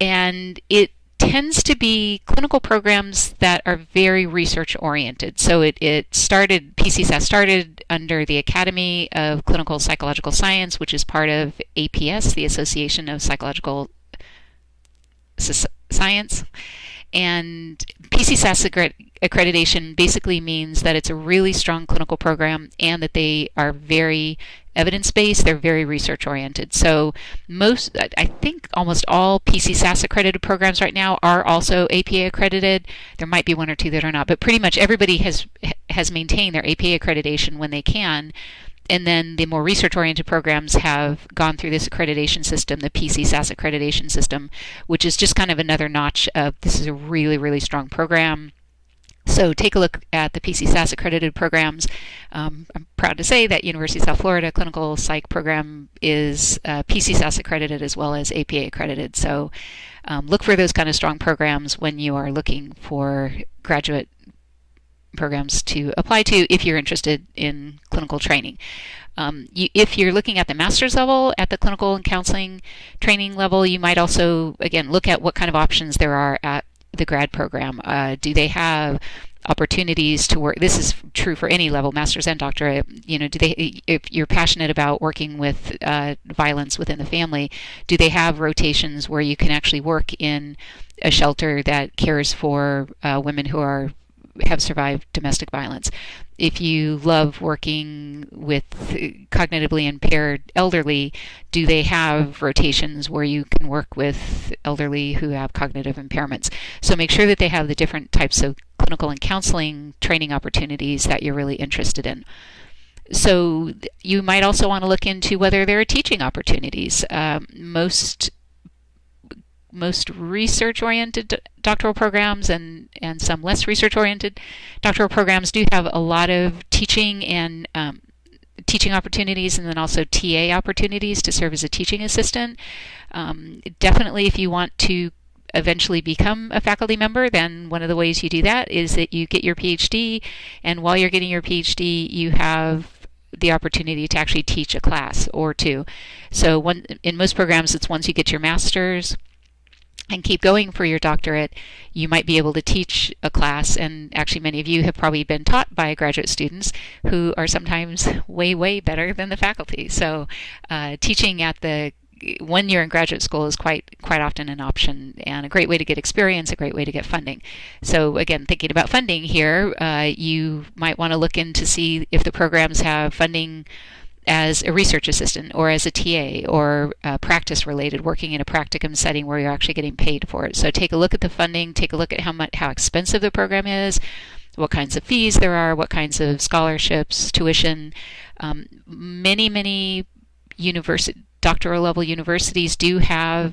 And it tends to be clinical programs that are very research oriented. So PC-SAS started under the Academy of Clinical Psychological Science, which is part of APS, the Association of Psychological Science. And PC-SAS accreditation basically means that it's a really strong clinical program and that they are very evidence-based, they're very research-oriented. So I think almost all PC-SAS accredited programs right now are also APA accredited. There might be one or two that are not, but pretty much everybody has maintained their APA accreditation when they can. And then the more research-oriented programs have gone through this accreditation system, the PC-SAS accreditation system, which is just kind of another notch of this is a really, really strong program. So take a look at the PC-SAS accredited programs. I'm proud to say that University of South Florida Clinical Psych program is PC-SAS accredited as well as APA accredited. So look for those kind of strong programs when you are looking for graduate programs to apply to if you're interested in clinical training. If you're looking at the master's level, at the clinical and counseling training level, you might also, again, look at what kind of options there are at the grad program. Do they have opportunities to work? This is true for any level, master's and doctorate. If you're passionate about working with violence within the family, do they have rotations where you can actually work in a shelter that cares for women who have survived domestic violence? If you love working with cognitively impaired elderly, do they have rotations where you can work with elderly who have cognitive impairments? So make sure that they have the different types of clinical and counseling training opportunities that you're really interested in. So you might also want to look into whether there are teaching opportunities. Most research-oriented doctoral programs and some less research-oriented doctoral programs do have a lot of teaching and teaching opportunities, and then also TA opportunities to serve as a teaching assistant. Definitely, if you want to eventually become a faculty member, then one of the ways you do that is that you get your PhD, and while you're getting your PhD, you have the opportunity to actually teach a class or two. So in most programs, it's once you get your master's and keep going for your doctorate, you might be able to teach a class, and actually many of you have probably been taught by graduate students who are sometimes way, way better than the faculty. So teaching when you're in graduate school is quite often an option, and a great way to get experience, a great way to get funding. So again, thinking about funding here, you might want to look in to see if the programs have funding as a research assistant or as a TA or practice related, working in a practicum setting where you're actually getting paid for it. So take a look at the funding, take a look at how expensive the program is, what kinds of fees there are, what kinds of scholarships, tuition. Many doctoral level universities do have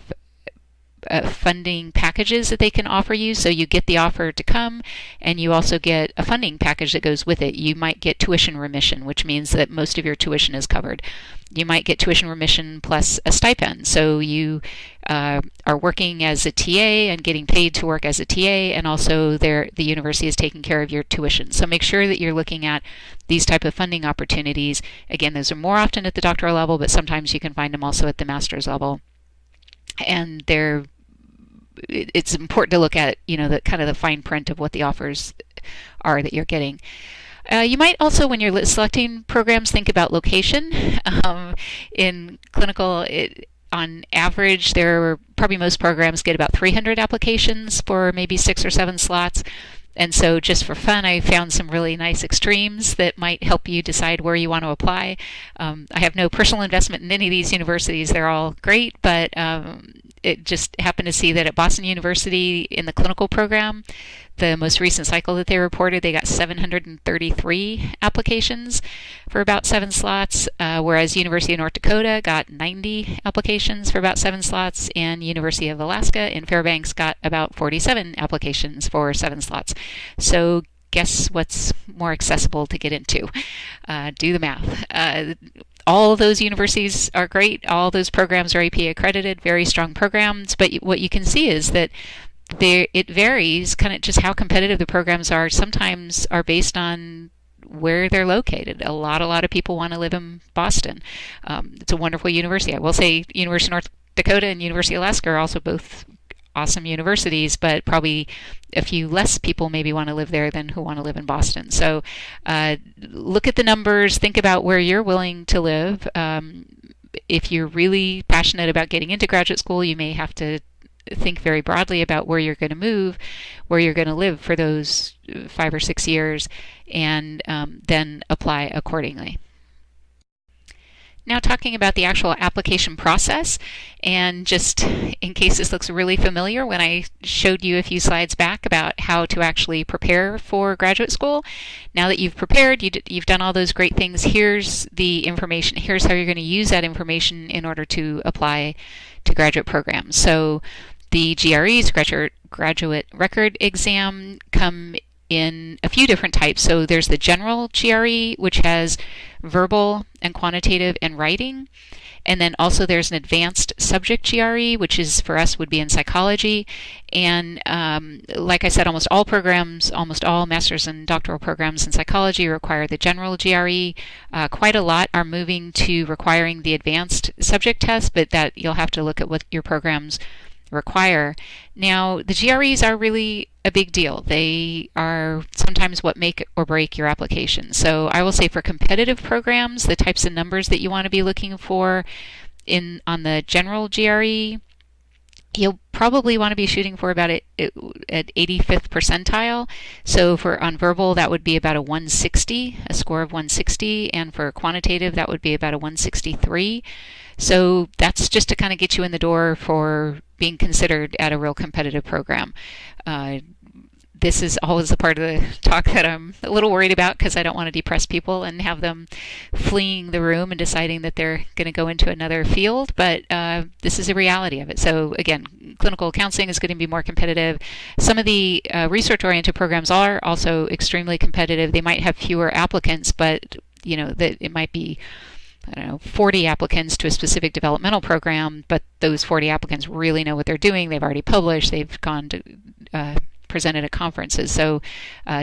funding packages that they can offer you. So you get the offer to come, and you also get a funding package that goes with it. You might get tuition remission, which means that most of your tuition is covered. You might get tuition remission plus a stipend. So you are working as a TA and getting paid to work as a TA, and also the university is taking care of your tuition. So make sure that you're looking at these type of funding opportunities. Again, those are more often at the doctoral level, but sometimes you can find them also at the master's level. And it's important to look at, the kind of the fine print of what the offers are that you're getting. You might also, when you're selecting programs, think about location. In clinical, on average, probably most programs get about 300 applications for maybe 6 or 7 slots. And so just for fun, I found some really nice extremes that might help you decide where you want to apply. I have no personal investment in any of these universities. They're all great, but it just happened to see that at Boston University in the clinical program, the most recent cycle that they reported, they got 733 applications for about 7 slots, whereas University of North Dakota got 90 applications for about 7 slots, and University of Alaska in Fairbanks got about 47 applications for 7 slots. So guess what's more accessible to get into? Do the math. All those universities are great. All those programs are APA accredited, very strong programs. But what you can see is that it varies kind of just how competitive the programs are. Sometimes are based on where they're located. A lot of people want to live in Boston. It's a wonderful university. I will say University of North Dakota and University of Alaska are also both awesome universities, but probably a few less people maybe want to live there than who want to live in Boston. So look at the numbers, think about where you're willing to live. If you're really passionate about getting into graduate school, you may have to think very broadly about where you're going to move, where you're going to live for those 5 or 6 years, and then apply accordingly. Now talking about the actual application process, and just in case this looks really familiar, when I showed you a few slides back about how to actually prepare for graduate school, now that you've prepared, you've done all those great things, here's the information, here's how you're going to use that information in order to apply to graduate programs. So the GREs, graduate record exam, come in a few different types. So there's the general GRE, which has verbal and quantitative and writing. And then also there's an advanced subject GRE, which is for us would be in psychology. And like I said, almost all master's and doctoral programs in psychology require the general GRE. Quite a lot are moving to requiring the advanced subject test, but that you'll have to look at what your programs require. Now, the GREs are really a big deal. They are sometimes what make or break your application. So I will say for competitive programs, the types of numbers that you want to be looking for on the general GRE, you'll probably want to be shooting for about at 85th percentile. So on verbal, that would be about a 160, a score of 160, and for quantitative, that would be about a 163. So that's just to kind of get you in the door for being considered at a real competitive program. This is always a part of the talk that I'm a little worried about because I don't want to depress people and have them fleeing the room and deciding that they're going to go into another field, but this is a reality of it. So again, clinical counseling is going to be more competitive. Some of the research-oriented programs are also extremely competitive. They might have fewer applicants, but that it might be I don't know, 40 applicants to a specific developmental program, but those 40 applicants really know what they're doing. They've already published. They've gone to presented at conferences. So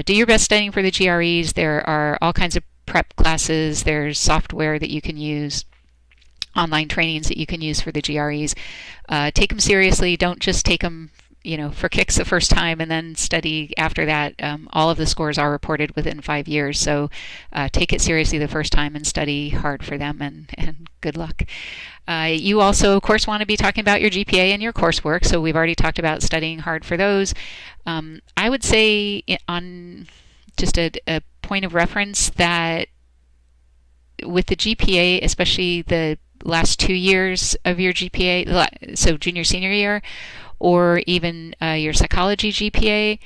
do your best studying for the GREs. There are all kinds of prep classes. There's software that you can use, online trainings that you can use for the GREs. Take them seriously. Don't just take them for kicks the first time and then study after that. All of the scores are reported within 5 years, so take it seriously the first time and study hard for them, and good luck. You also, of course, want to be talking about your GPA and your coursework, so we've already talked about studying hard for those. I would say on just a point of reference that with the GPA, especially the last 2 years of your GPA, so junior, senior year, or even your psychology GPA,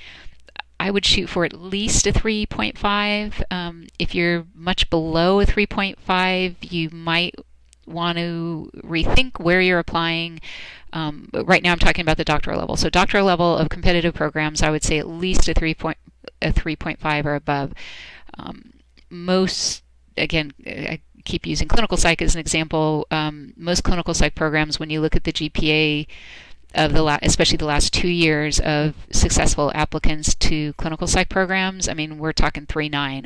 I would shoot for at least a 3.5. If you're much below a 3.5, you might want to rethink where you're applying. But right now I'm talking about the doctoral level. So doctoral level of competitive programs, I would say at least a 3.5 or above. Most, again, I keep using clinical psych as an example. Most clinical psych programs, when you look at the GPA of especially the last 2 years of successful applicants to clinical psych programs, I mean, we're talking 3.9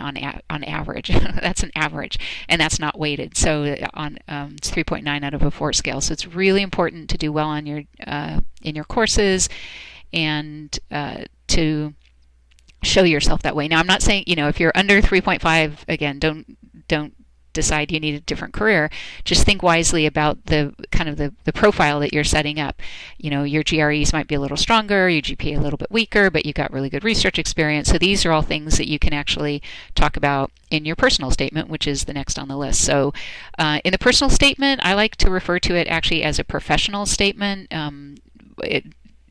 on average. That's an average, and that's not weighted. So it's 3.9 out of a 4 scale. So it's really important to do well on your in your courses, and to show yourself that way. Now, I'm not saying if you're under 3.5, again, don't decide you need a different career. Just think wisely about the kind of the profile that you're setting up. Your GREs might be a little stronger, your GPA a little bit weaker, but you got really good research experience. So these are all things that you can actually talk about in your personal statement, which is the next on the list. So in the personal statement, I like to refer to it actually as a professional statement.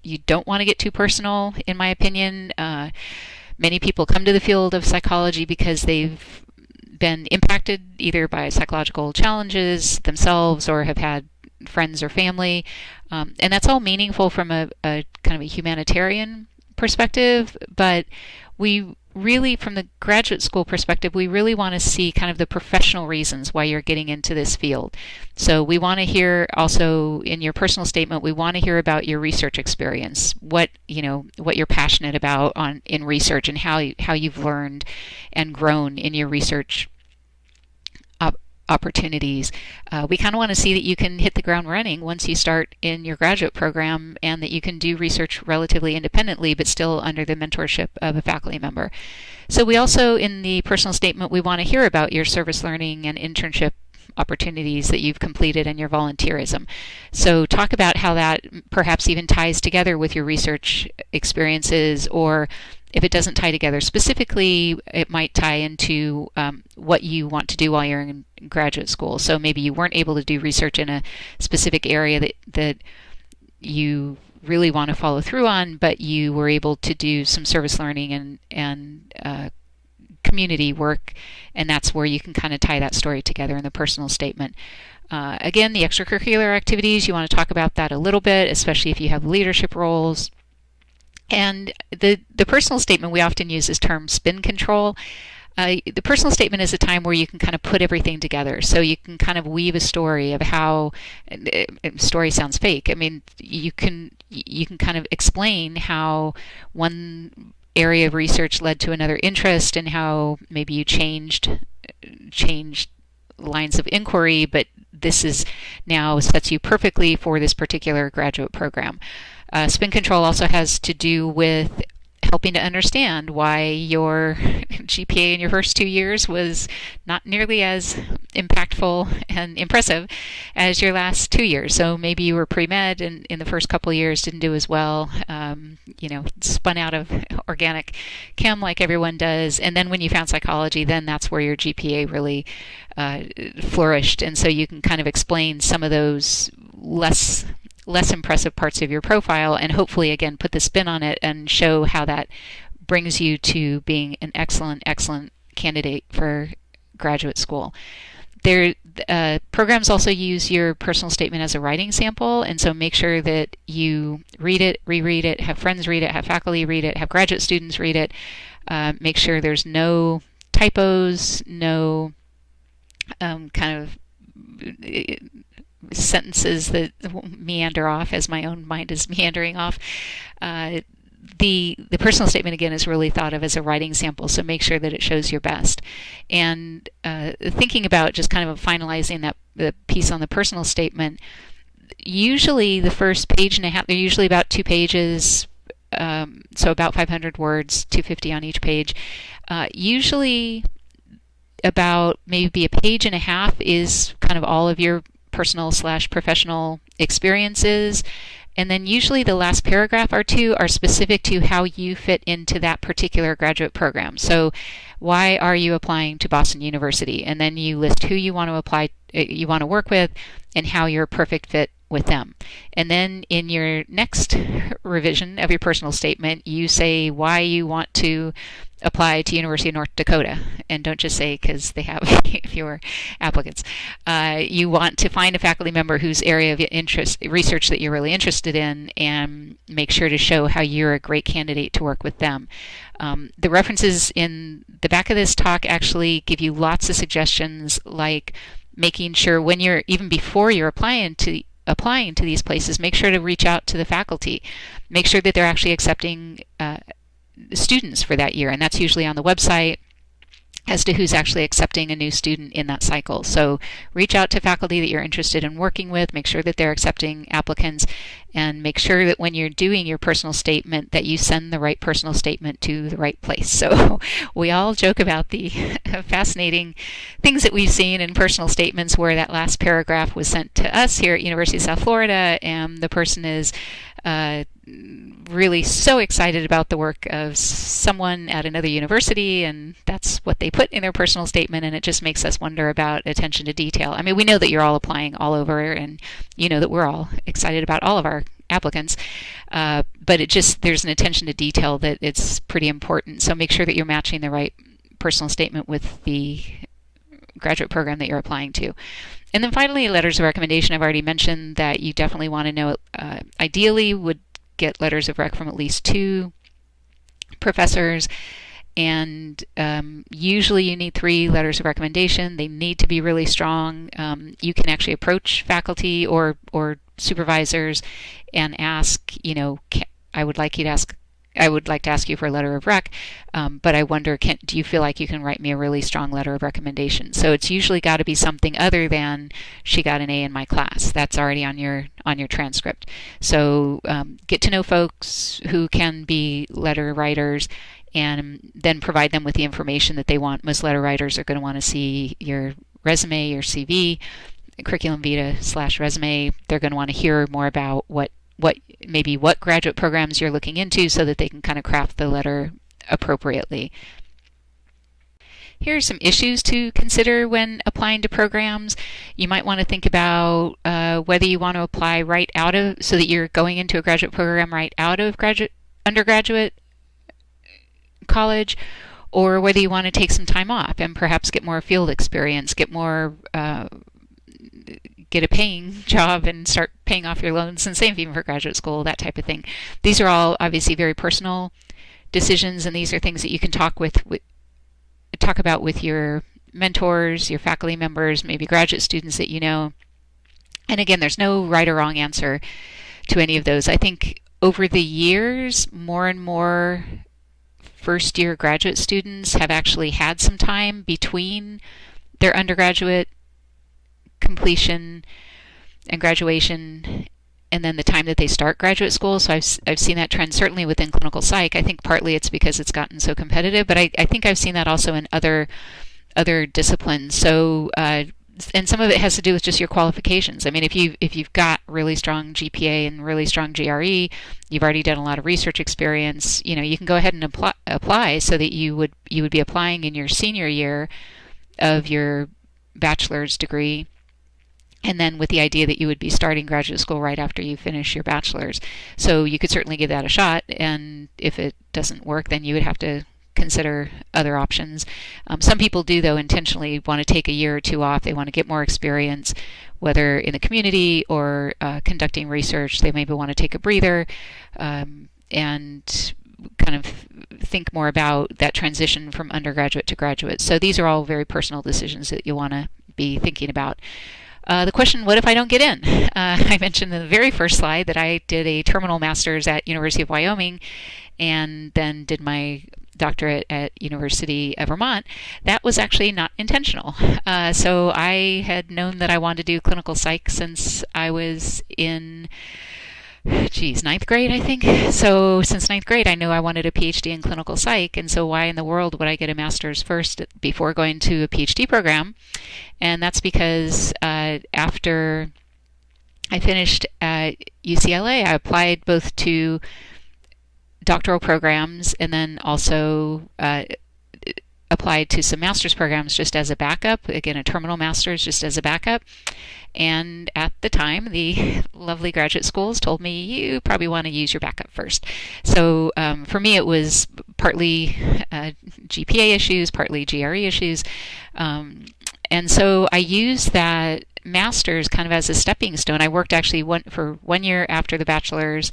You don't want to get too personal, in my opinion. Many people come to the field of psychology because they've been impacted either by psychological challenges themselves or have had friends or family, and that's all meaningful from a kind of a humanitarian perspective, but we really, from the graduate school perspective, we really want to see kind of the professional reasons why you're getting into this field. So we want to hear also in your personal statement, we want to hear about your research experience, what you're passionate about in research, and how you've learned and grown in your research opportunities. We kind of want to see that you can hit the ground running once you start in your graduate program, and that you can do research relatively independently but still under the mentorship of a faculty member. So we also, in the personal statement, we want to hear about your service learning and internship opportunities that you've completed and your volunteerism. So talk about how that perhaps even ties together with your research experiences, or if it doesn't tie together specifically, it might tie into what you want to do while you're in graduate school. So maybe you weren't able to do research in a specific area that you really want to follow through on, but you were able to do some service learning and community work, and that's where you can kind of tie that story together in the personal statement. Again, the extracurricular activities, you want to talk about that a little bit, especially if you have leadership roles. And the personal statement we often use is term spin control. The personal statement is a time where you can kind of put everything together. So you can kind of weave a story of how, story sounds fake. I mean, you can kind of explain how one area of research led to another interest, and how maybe you changed lines of inquiry, but this is now sets you perfectly for this particular graduate program. Spin control also has to do with helping to understand why your GPA in your first 2 years was not nearly as impactful and impressive as your last 2 years. So maybe you were pre-med and in the first couple of years didn't do as well, spun out of organic chem like everyone does. And then when you found psychology, then that's where your GPA really flourished. And so you can kind of explain some of those less impressive parts of your profile, and hopefully again put the spin on it and show how that brings you to being an excellent candidate for graduate school. Programs also use your personal statement as a writing sample, and so make sure that you read it, reread it, have friends read it, have faculty read it, have graduate students read it. Make sure there's no typos, no kind of sentences that meander off as my own mind is meandering off. The personal statement again is really thought of as a writing sample, so make sure that it shows your best. And thinking about just kind of finalizing that the piece on the personal statement, usually the first page and a half, they're usually about 2 pages, so about 500 words, 250 on each page. Usually about maybe a page and a half is kind of all of your personal/professional experiences. And then usually the last paragraph or two are specific to how you fit into that particular graduate program. So why are you applying to Boston University? And then you list who you want to apply, you want to work with, and how you're a perfect fit with them. And then in your next revision of your personal statement, you say why you want to apply to University of North Dakota, and don't just say because they have fewer applicants. You want to find a faculty member whose area of interest, research that you're really interested in, and make sure to show how you're a great candidate to work with them. The references in the back of this talk actually give you lots of suggestions, like making sure when you're, even before you're applying to these places, make sure to reach out to the faculty. Make sure that they're actually accepting students for that year, and that's usually on the website as to who's actually accepting a new student in that cycle. So reach out to faculty that you're interested in working with, make sure that they're accepting applicants, and make sure that when you're doing your personal statement that you send the right personal statement to the right place. So we all joke about the fascinating things that we've seen in personal statements where that last paragraph was sent to us here at University of South Florida, and the person is really so excited about the work of someone at another university, and that's what they put in their personal statement, and it just makes us wonder about attention to detail. I mean, we know that you're all applying all over, and you know that we're all excited about all of our applicants, but it just, there's an attention to detail that it's pretty important. So make sure that you're matching the right personal statement with the graduate program that you're applying to. And then finally, letters of recommendation. I've already mentioned that you definitely want to know, ideally would get letters of rec from at least 2 professors, and usually you need 3 letters of recommendation. They need to be really strong. You can actually approach faculty or supervisors and ask, you know, I would like to ask you for a letter of rec, but I wonder, do you feel like you can write me a really strong letter of recommendation? So it's usually got to be something other than she got an A in my class. That's already on your transcript. So get to know folks who can be letter writers, and then provide them with the information that they want. Most letter writers are going to want to see your resume, your CV, curriculum vitae/resume. They're going to want to hear more about what graduate programs you're looking into, so that they can kind of craft the letter appropriately. Here are some issues to consider when applying to programs. You might want to think about whether you want to apply right out of, so that you're going into a graduate program right out of undergraduate college, or whether you want to take some time off and perhaps get more field experience, get a paying job and start paying off your loans, and same even for graduate school, that type of thing. These are all obviously very personal decisions, and these are things that you can talk about with your mentors, your faculty members, maybe graduate students that you know. And again, there's no right or wrong answer to any of those. I think over the years, more and more first-year graduate students have actually had some time between their undergraduate completion and graduation and then the time that they start graduate school. So I've seen that trend certainly within clinical psych. I think partly it's because it's gotten so competitive, but I think I've seen that also in other disciplines. So and some of it has to do with just your qualifications. I mean, if you've got really strong GPA and really strong GRE, you've already done a lot of research experience, you know, you can go ahead and apply so that you would be applying in your senior year of your bachelor's degree, and then with the idea that you would be starting graduate school right after you finish your bachelor's. So you could certainly give that a shot, and if it doesn't work, then you would have to consider other options. Some people do, though, intentionally want to take a year or 2 off. They want to get more experience, whether in the community or conducting research. They maybe want to take a breather and kind of think more about that transition from undergraduate to graduate. So these are all very personal decisions that you want to be thinking about. The question, what if I don't get in? I mentioned in the very first slide that I did a terminal master's at University of Wyoming and then did my doctorate at University of Vermont. That was actually not intentional. So I had known that I wanted to do clinical psych since I was in ninth grade, I think. So since ninth grade, I knew I wanted a PhD in clinical psych, and so why in the world would I get a master's first before going to a PhD program? And that's because after I finished at UCLA, I applied both to doctoral programs and then also applied to some master's programs just as a backup, again, a terminal master's just as a backup. And at the time, the lovely graduate schools told me, you probably want to use your backup first. So for me, it was partly GPA issues, partly GRE issues. And so I used that master's kind of as a stepping stone. I worked actually for 1 year after the bachelor's,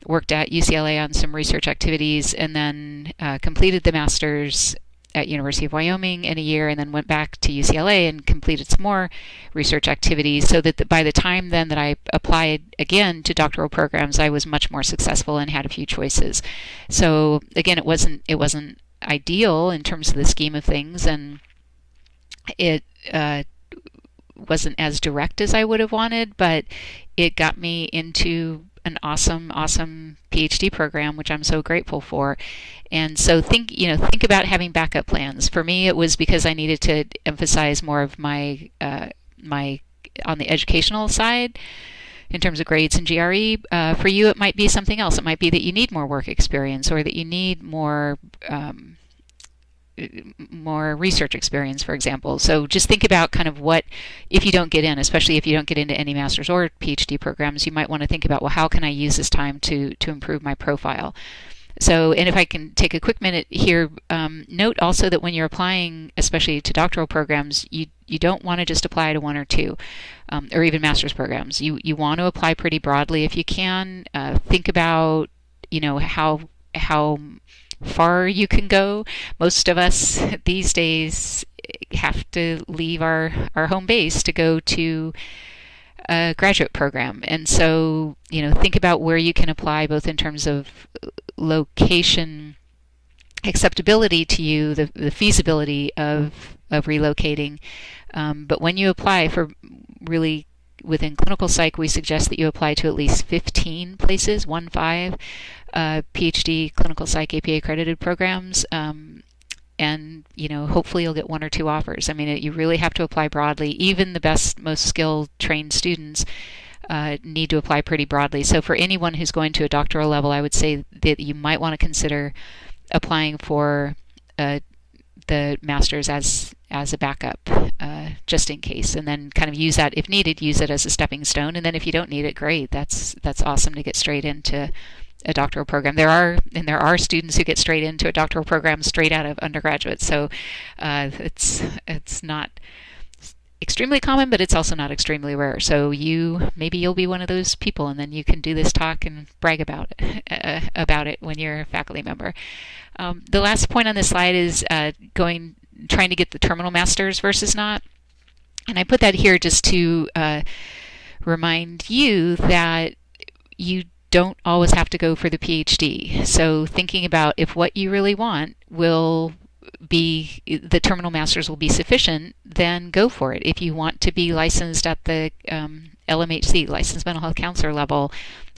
worked at UCLA on some research activities, and then completed the master's at University of Wyoming in a year, and then went back to UCLA and completed some more research activities, so that by the time then that I applied again to doctoral programs, I was much more successful and had a few choices. So again, it wasn't ideal in terms of the scheme of things, and it wasn't as direct as I would have wanted, but it got me into an awesome PhD program, which I'm so grateful for. And so think about having backup plans. For me, it was because I needed to emphasize more of my on the educational side in terms of grades and GRE. For you, it might be something else. It might be that you need more work experience, or that you need more research experience, for example. So just think about kind of what, if you don't get in, especially if you don't get into any master's or PhD programs, you might want to think about, well, how can I use this time to improve my profile? So, and if I can take a quick minute here, note also that when you're applying, especially to doctoral programs, you don't want to just apply to one or two, or even master's programs. You want to apply pretty broadly if you can. Think about, how far you can go. Most of us these days have to leave our home base to go to a graduate program. And so, think about where you can apply, both in terms of location acceptability to you, the feasibility of relocating. But when you apply for really within clinical psych, we suggest that you apply to at least 15 places, 15 PhD clinical psych APA accredited programs, and hopefully you'll get one or two offers. I mean, you really have to apply broadly. Even the best, most skilled, trained students need to apply pretty broadly. So for anyone who's going to a doctoral level, I would say that you might want to consider applying for the master's as a backup, just in case, and then kind of use that if needed, use it as a stepping stone. And then if you don't need it, great. That's awesome to get straight into a doctoral program. There are students who get straight into a doctoral program straight out of undergraduate. So it's not extremely common, but it's also not extremely rare. So maybe you'll be one of those people, and then you can do this talk and brag about it when you're a faculty member. The last point on this slide is trying to get the terminal masters versus not. And I put that here just to remind you that you don't always have to go for the PhD. So thinking about if what you really want will be, the terminal masters will be sufficient, then go for it. If you want to be licensed at the LMHC, licensed mental health counselor level,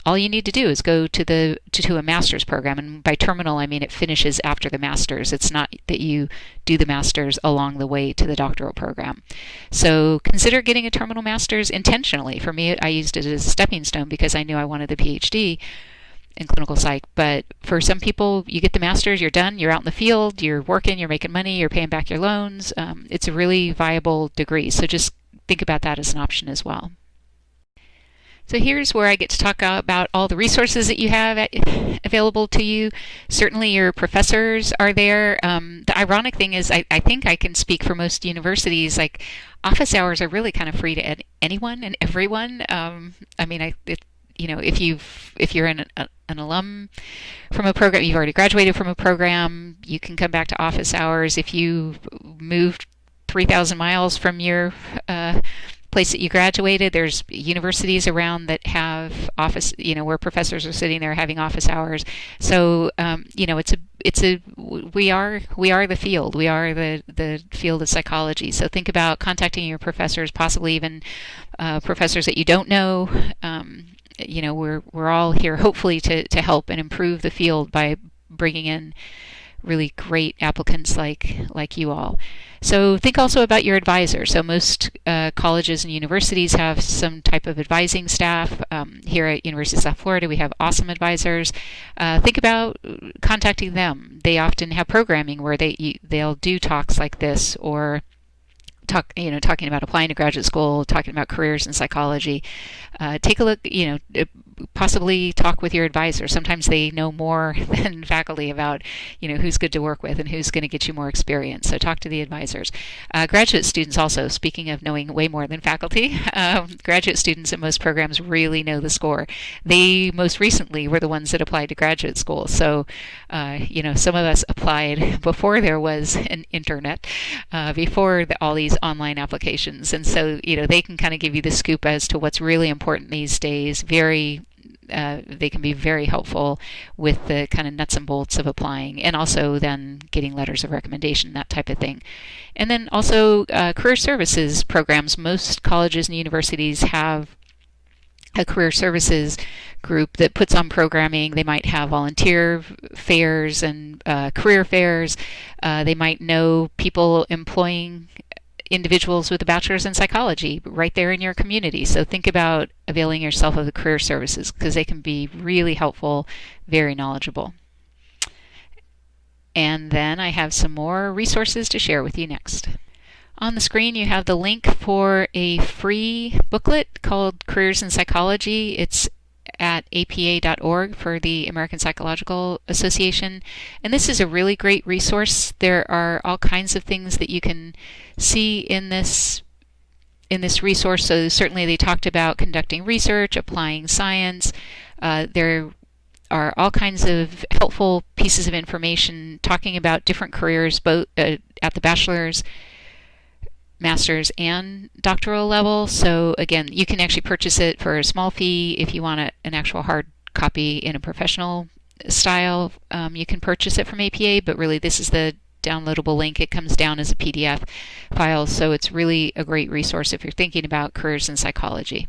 all you need to do is go to a master's program. And by terminal, I mean it finishes after the master's. It's not that you do the master's along the way to the doctoral program. So consider getting a terminal master's intentionally. For me, I used it as a stepping stone because I knew I wanted the PhD in clinical psych. But for some people, you get the master's, you're done, you're out in the field, you're working, you're making money, you're paying back your loans. It's a really viable degree. So just think about that as an option as well. So here's where I get to talk about all the resources that you have available to you. Certainly your professors are there. The ironic thing is I think I can speak for most universities, like office hours are really kind of free to anyone and everyone. If you're an alum from a program, you've already graduated from a program, you can come back to office hours. If you moved 3,000 miles from your place that you graduated. There's universities around that have office, where professors are sitting there having office hours. So, we are the field. We are the field of psychology. So think about contacting your professors, possibly even professors that you don't know. We're all here hopefully to help and improve the field by bringing in really great applicants like you all. So think also about your advisor. So most colleges and universities have some type of advising staff. Here at University of South Florida, we have awesome advisors. Think about contacting them. They often have programming where they'll do talks like this, or talking about applying to graduate school, talking about careers in psychology. Take a look, possibly talk with your advisor. Sometimes they know more than faculty about, who's good to work with and who's going to get you more experience. So talk to the advisors. Graduate students also, speaking of knowing way more than faculty, graduate students at most programs really know the score. They most recently were the ones that applied to graduate school. So, some of us applied before there was an internet, before all these online applications. And so, they can kind of give you the scoop as to what's really important these days. They can be very helpful with the kind of nuts and bolts of applying, and also then getting letters of recommendation, that type of thing. And then also career services programs. Most colleges and universities have a career services group that puts on programming. They might have volunteer fairs and career fairs. They might know people employing individuals with a bachelor's in psychology right there in your community. So think about availing yourself of the career services, because they can be really helpful, very knowledgeable. And then I have some more resources to share with you next. On the screen you have the link for a free booklet called Careers in Psychology. It's at apa.org for the American Psychological Association. And this is a really great resource. There are all kinds of things that you can see in this resource. So certainly they talked about conducting research, applying science. There are all kinds of helpful pieces of information talking about different careers, both at the bachelor's, master's, and doctoral level. So again, you can actually purchase it for a small fee. If you want an actual hard copy in a professional style, you can purchase it from APA, but really this is the downloadable link. It comes down as a PDF file, so it's really a great resource if you're thinking about careers in psychology.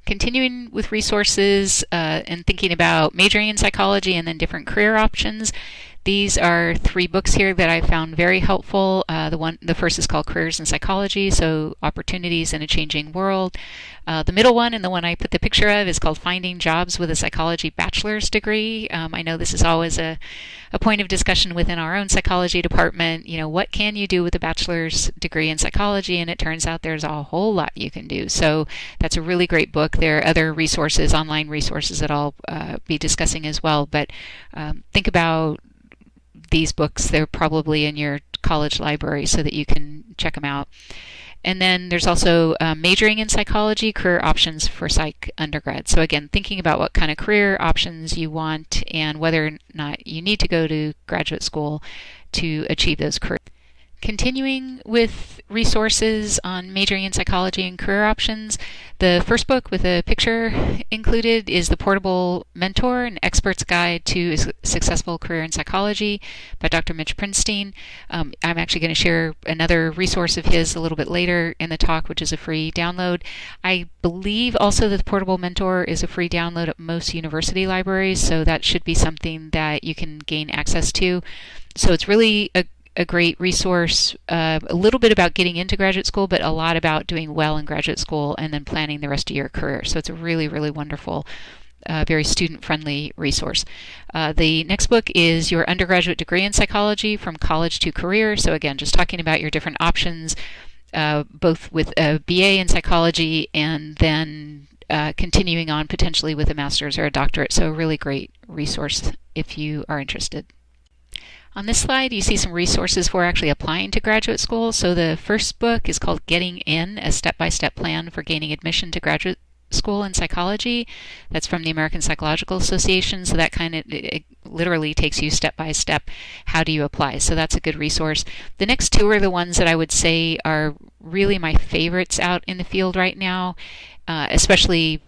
Continuing with resources and thinking about majoring in psychology and then different career options. These are 3 books here that I found very helpful. The first is called Careers in Psychology, so Opportunities in a Changing World. The middle one, and the one I put the picture of, is called Finding Jobs with a Psychology Bachelor's Degree. I know this is always a point of discussion within our own psychology department. What can you do with a bachelor's degree in psychology? And it turns out there's a whole lot you can do. So that's a really great book. There are other resources, online resources, that I'll be discussing as well. But think about these books. They're probably in your college library so that you can check them out. And then there's also Majoring in Psychology, Career Options for Psych Undergrad. So again, thinking about what kind of career options you want and whether or not you need to go to graduate school to achieve those careers. Continuing with resources on majoring in psychology and career options, the first book with a picture included is The Portable Mentor, an expert's guide to a successful career in psychology by Dr. Mitch Prinstein. I'm actually going to share another resource of his a little bit later in the talk, which is a free download. I believe also that The Portable Mentor is a free download at most university libraries, so that should be something that you can gain access to. So it's really a great resource, a little bit about getting into graduate school, but a lot about doing well in graduate school and then planning the rest of your career. So it's a really, really wonderful, very student-friendly resource. The next book is Your Undergraduate Degree in Psychology from College to Career. So again, just talking about your different options, both with a BA in psychology and then continuing on potentially with a master's or a doctorate. So a really great resource if you are interested. On this slide, you see some resources for actually applying to graduate school. So the first book is called Getting In, a step-by-step plan for gaining admission to graduate school in psychology. That's from the American Psychological Association. So that kind of it literally takes you step by step. How do you apply? So that's a good resource. The next two are the ones that I would say are really my favorites out in the field right now, especially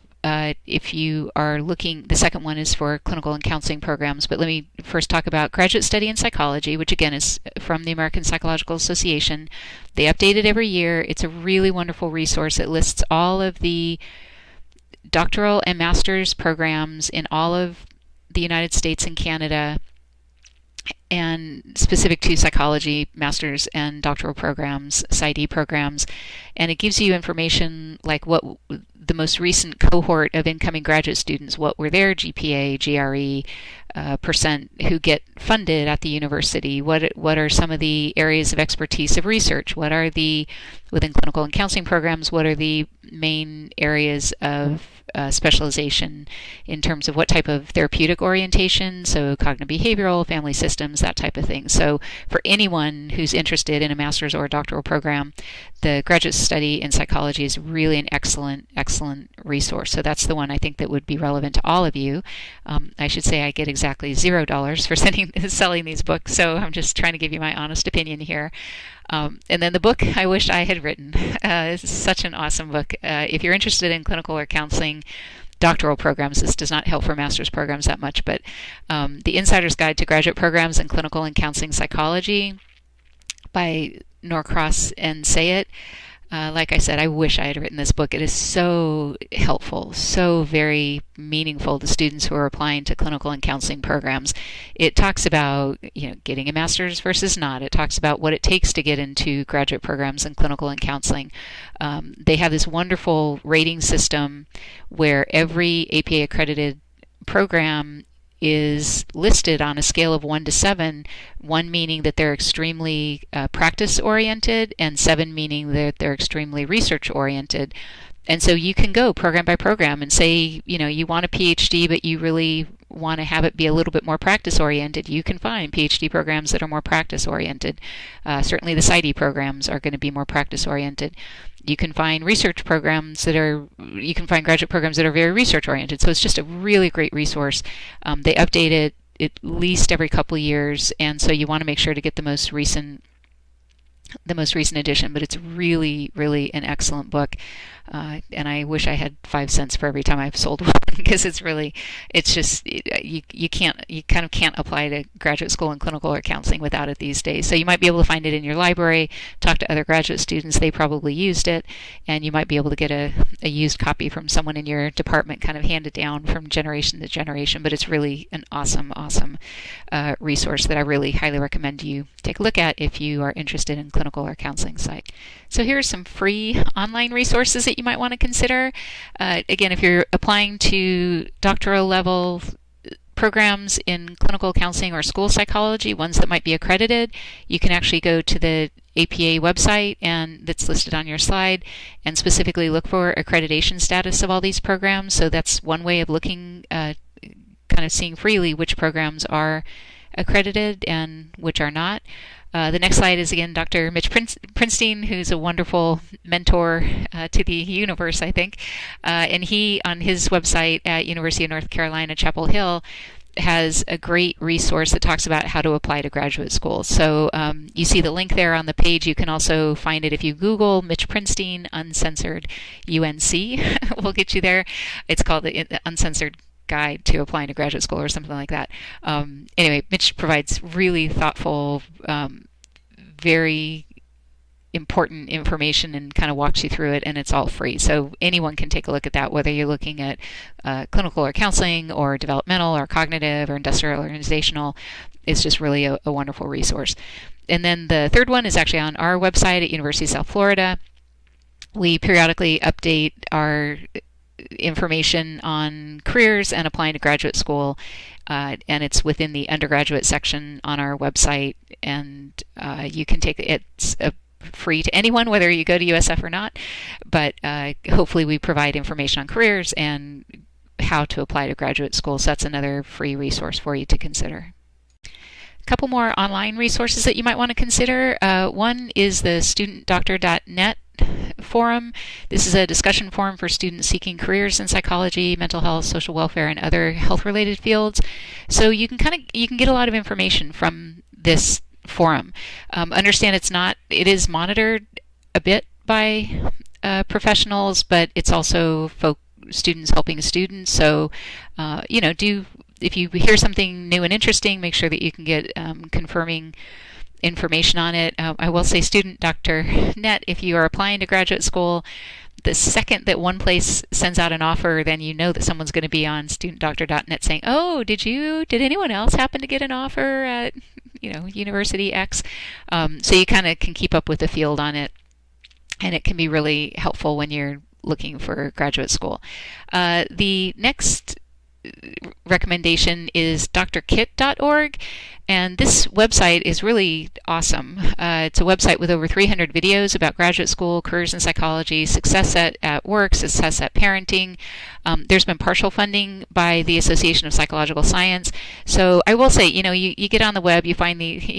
if you are looking. The second one is for clinical and counseling programs, but let me first talk about Graduate Study in Psychology, which again is from the American Psychological Association. They update it every year. It's a really wonderful resource. It lists all of the doctoral and master's programs in all of the United States and Canada, and specific to psychology, master's and doctoral programs, PsyD programs. And it gives you information like what the most recent cohort of incoming graduate students, what were their GPA, GRE, percent who get funded at the university, what are some of the areas of expertise of research, what are the, within clinical and counseling programs, what are the main areas of specialization in terms of what type of therapeutic orientation, so cognitive behavioral, family systems, that type of thing. So for anyone who's interested in a master's or a doctoral program, the Graduate Study in Psychology is really an excellent resource. So that's the one I think that would be relevant to all of you. I should say I get exactly $0 for selling these books, so I'm just trying to give you my honest opinion here. And then the book I wish I had written. It's such an awesome book. If you're interested in clinical or counseling doctoral programs, this does not help for master's programs that much, but The Insider's Guide to Graduate Programs in Clinical and Counseling Psychology by Norcross and Sayet. Like I said, I wish I had written this book. It is so helpful, so very meaningful to students who are applying to clinical and counseling programs. It talks about, getting a master's versus not. It talks about what it takes to get into graduate programs in clinical and counseling. They have this wonderful rating system where every APA accredited program is listed on a scale of 1 to 7, 1 meaning that they're extremely practice-oriented, and 7 meaning that they're extremely research-oriented. And so you can go program by program and say, you want a PhD, but you really want to have it be a little bit more practice-oriented. You can find PhD programs that are more practice-oriented. Certainly the PsyD programs are going to be more practice-oriented. You can find graduate programs that are very research-oriented. So it's just a really great resource. They update it at least every couple of years, and so you want to make sure to get the most recent edition, but it's really, really an excellent book. And I wish I had 5 cents for every time I've sold one, because you kind of can't apply to graduate school in clinical or counseling without it these days. So you might be able to find it in your library, talk to other graduate students, they probably used it, and you might be able to get a used copy from someone in your department, kind of handed down from generation to generation. But it's really an awesome resource that I really highly recommend you take a look at if you are interested in clinical or counseling psych. So here are some free online resources that you might want to consider. Again, if you're applying to doctoral level programs in clinical counseling or school psychology, ones that might be accredited, you can actually go to the APA website, and that's listed on your slide, and specifically look for accreditation status of all these programs. So that's one way of looking, kind of seeing freely which programs are accredited and which are not. The next slide is, again, Dr. Mitch Prinstein, who's a wonderful mentor to the universe, I think. And he, on his website at University of North Carolina, Chapel Hill, has a great resource that talks about how to apply to graduate school. So you see the link there on the page. You can also find it if you Google Mitch Prinstein Uncensored UNC. We'll get you there. It's called the Uncensored Guide to Applying to Graduate School or something like that. Anyway, Mitch provides really thoughtful, very important information and kind of walks you through it, and it's all free. So anyone can take a look at that, whether you're looking at clinical or counseling or developmental or cognitive or industrial or organizational. It's just really a wonderful resource. And then the third one is actually on our website at University of South Florida. We periodically update our information on careers and applying to graduate school, and it's within the undergraduate section on our website, and you can take it. It's free to anyone, whether you go to USF or not, but hopefully we provide information on careers and how to apply to graduate school, so that's another free resource for you to consider. A couple more online resources that you might want to consider. One is the studentdoctor.net Forum. This is a discussion forum for students seeking careers in psychology, mental health, social welfare, and other health-related fields. So you can get a lot of information from this forum. Understand it is monitored a bit by professionals, but it's also students helping students. So, if you hear something new and interesting, make sure that you can get confirming information on it. I will say student.net, if you are applying to graduate school, the second that one place sends out an offer, then you know that someone's going to be on studentdoctor.net saying, oh, did anyone else happen to get an offer at, University X? So you kind of can keep up with the field on it, and it can be really helpful when you're looking for graduate school. The next recommendation is drkit.org, and this website is really awesome. It's a website with over 300 videos about graduate school, careers in psychology, success at work, success at parenting. There's been partial funding by the Association of Psychological Science. So I will say, you get on the web, you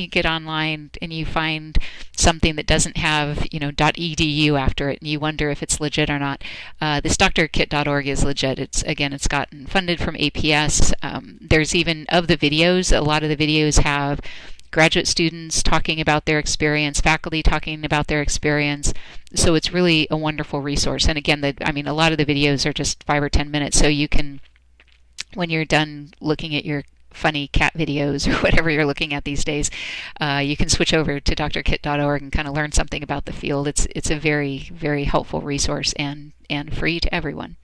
get online, and you find something that doesn't have, .edu after it, and you wonder if it's legit or not. This drkit.org is legit. It's gotten funded from APS. There's even, of the videos, a lot of the videos have graduate students talking about their experience, faculty talking about their experience. So it's really a wonderful resource. And again, a lot of the videos are just 5 or 10 minutes. So you can, when you're done looking at your funny cat videos or whatever you're looking at these days, you can switch over to drkit.org and kind of learn something about the field. It's a very, very helpful resource and free to everyone.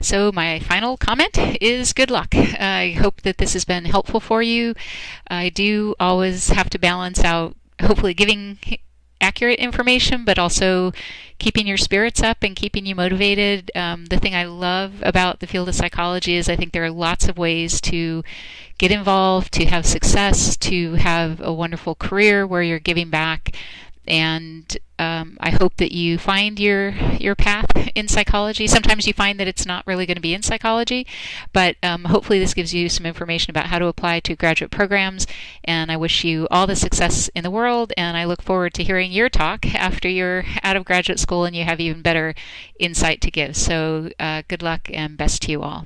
So my final comment is good luck. I hope that this has been helpful for you. I do always have to balance out hopefully giving accurate information, but also keeping your spirits up and keeping you motivated. The thing I love about the field of psychology is I think there are lots of ways to get involved, to have success, to have a wonderful career where you're giving back. And I hope that you find your path in psychology. Sometimes you find that it's not really going to be in psychology, but hopefully this gives you some information about how to apply to graduate programs. And I wish you all the success in the world, and I look forward to hearing your talk after you're out of graduate school and you have even better insight to give. So good luck and best to you all.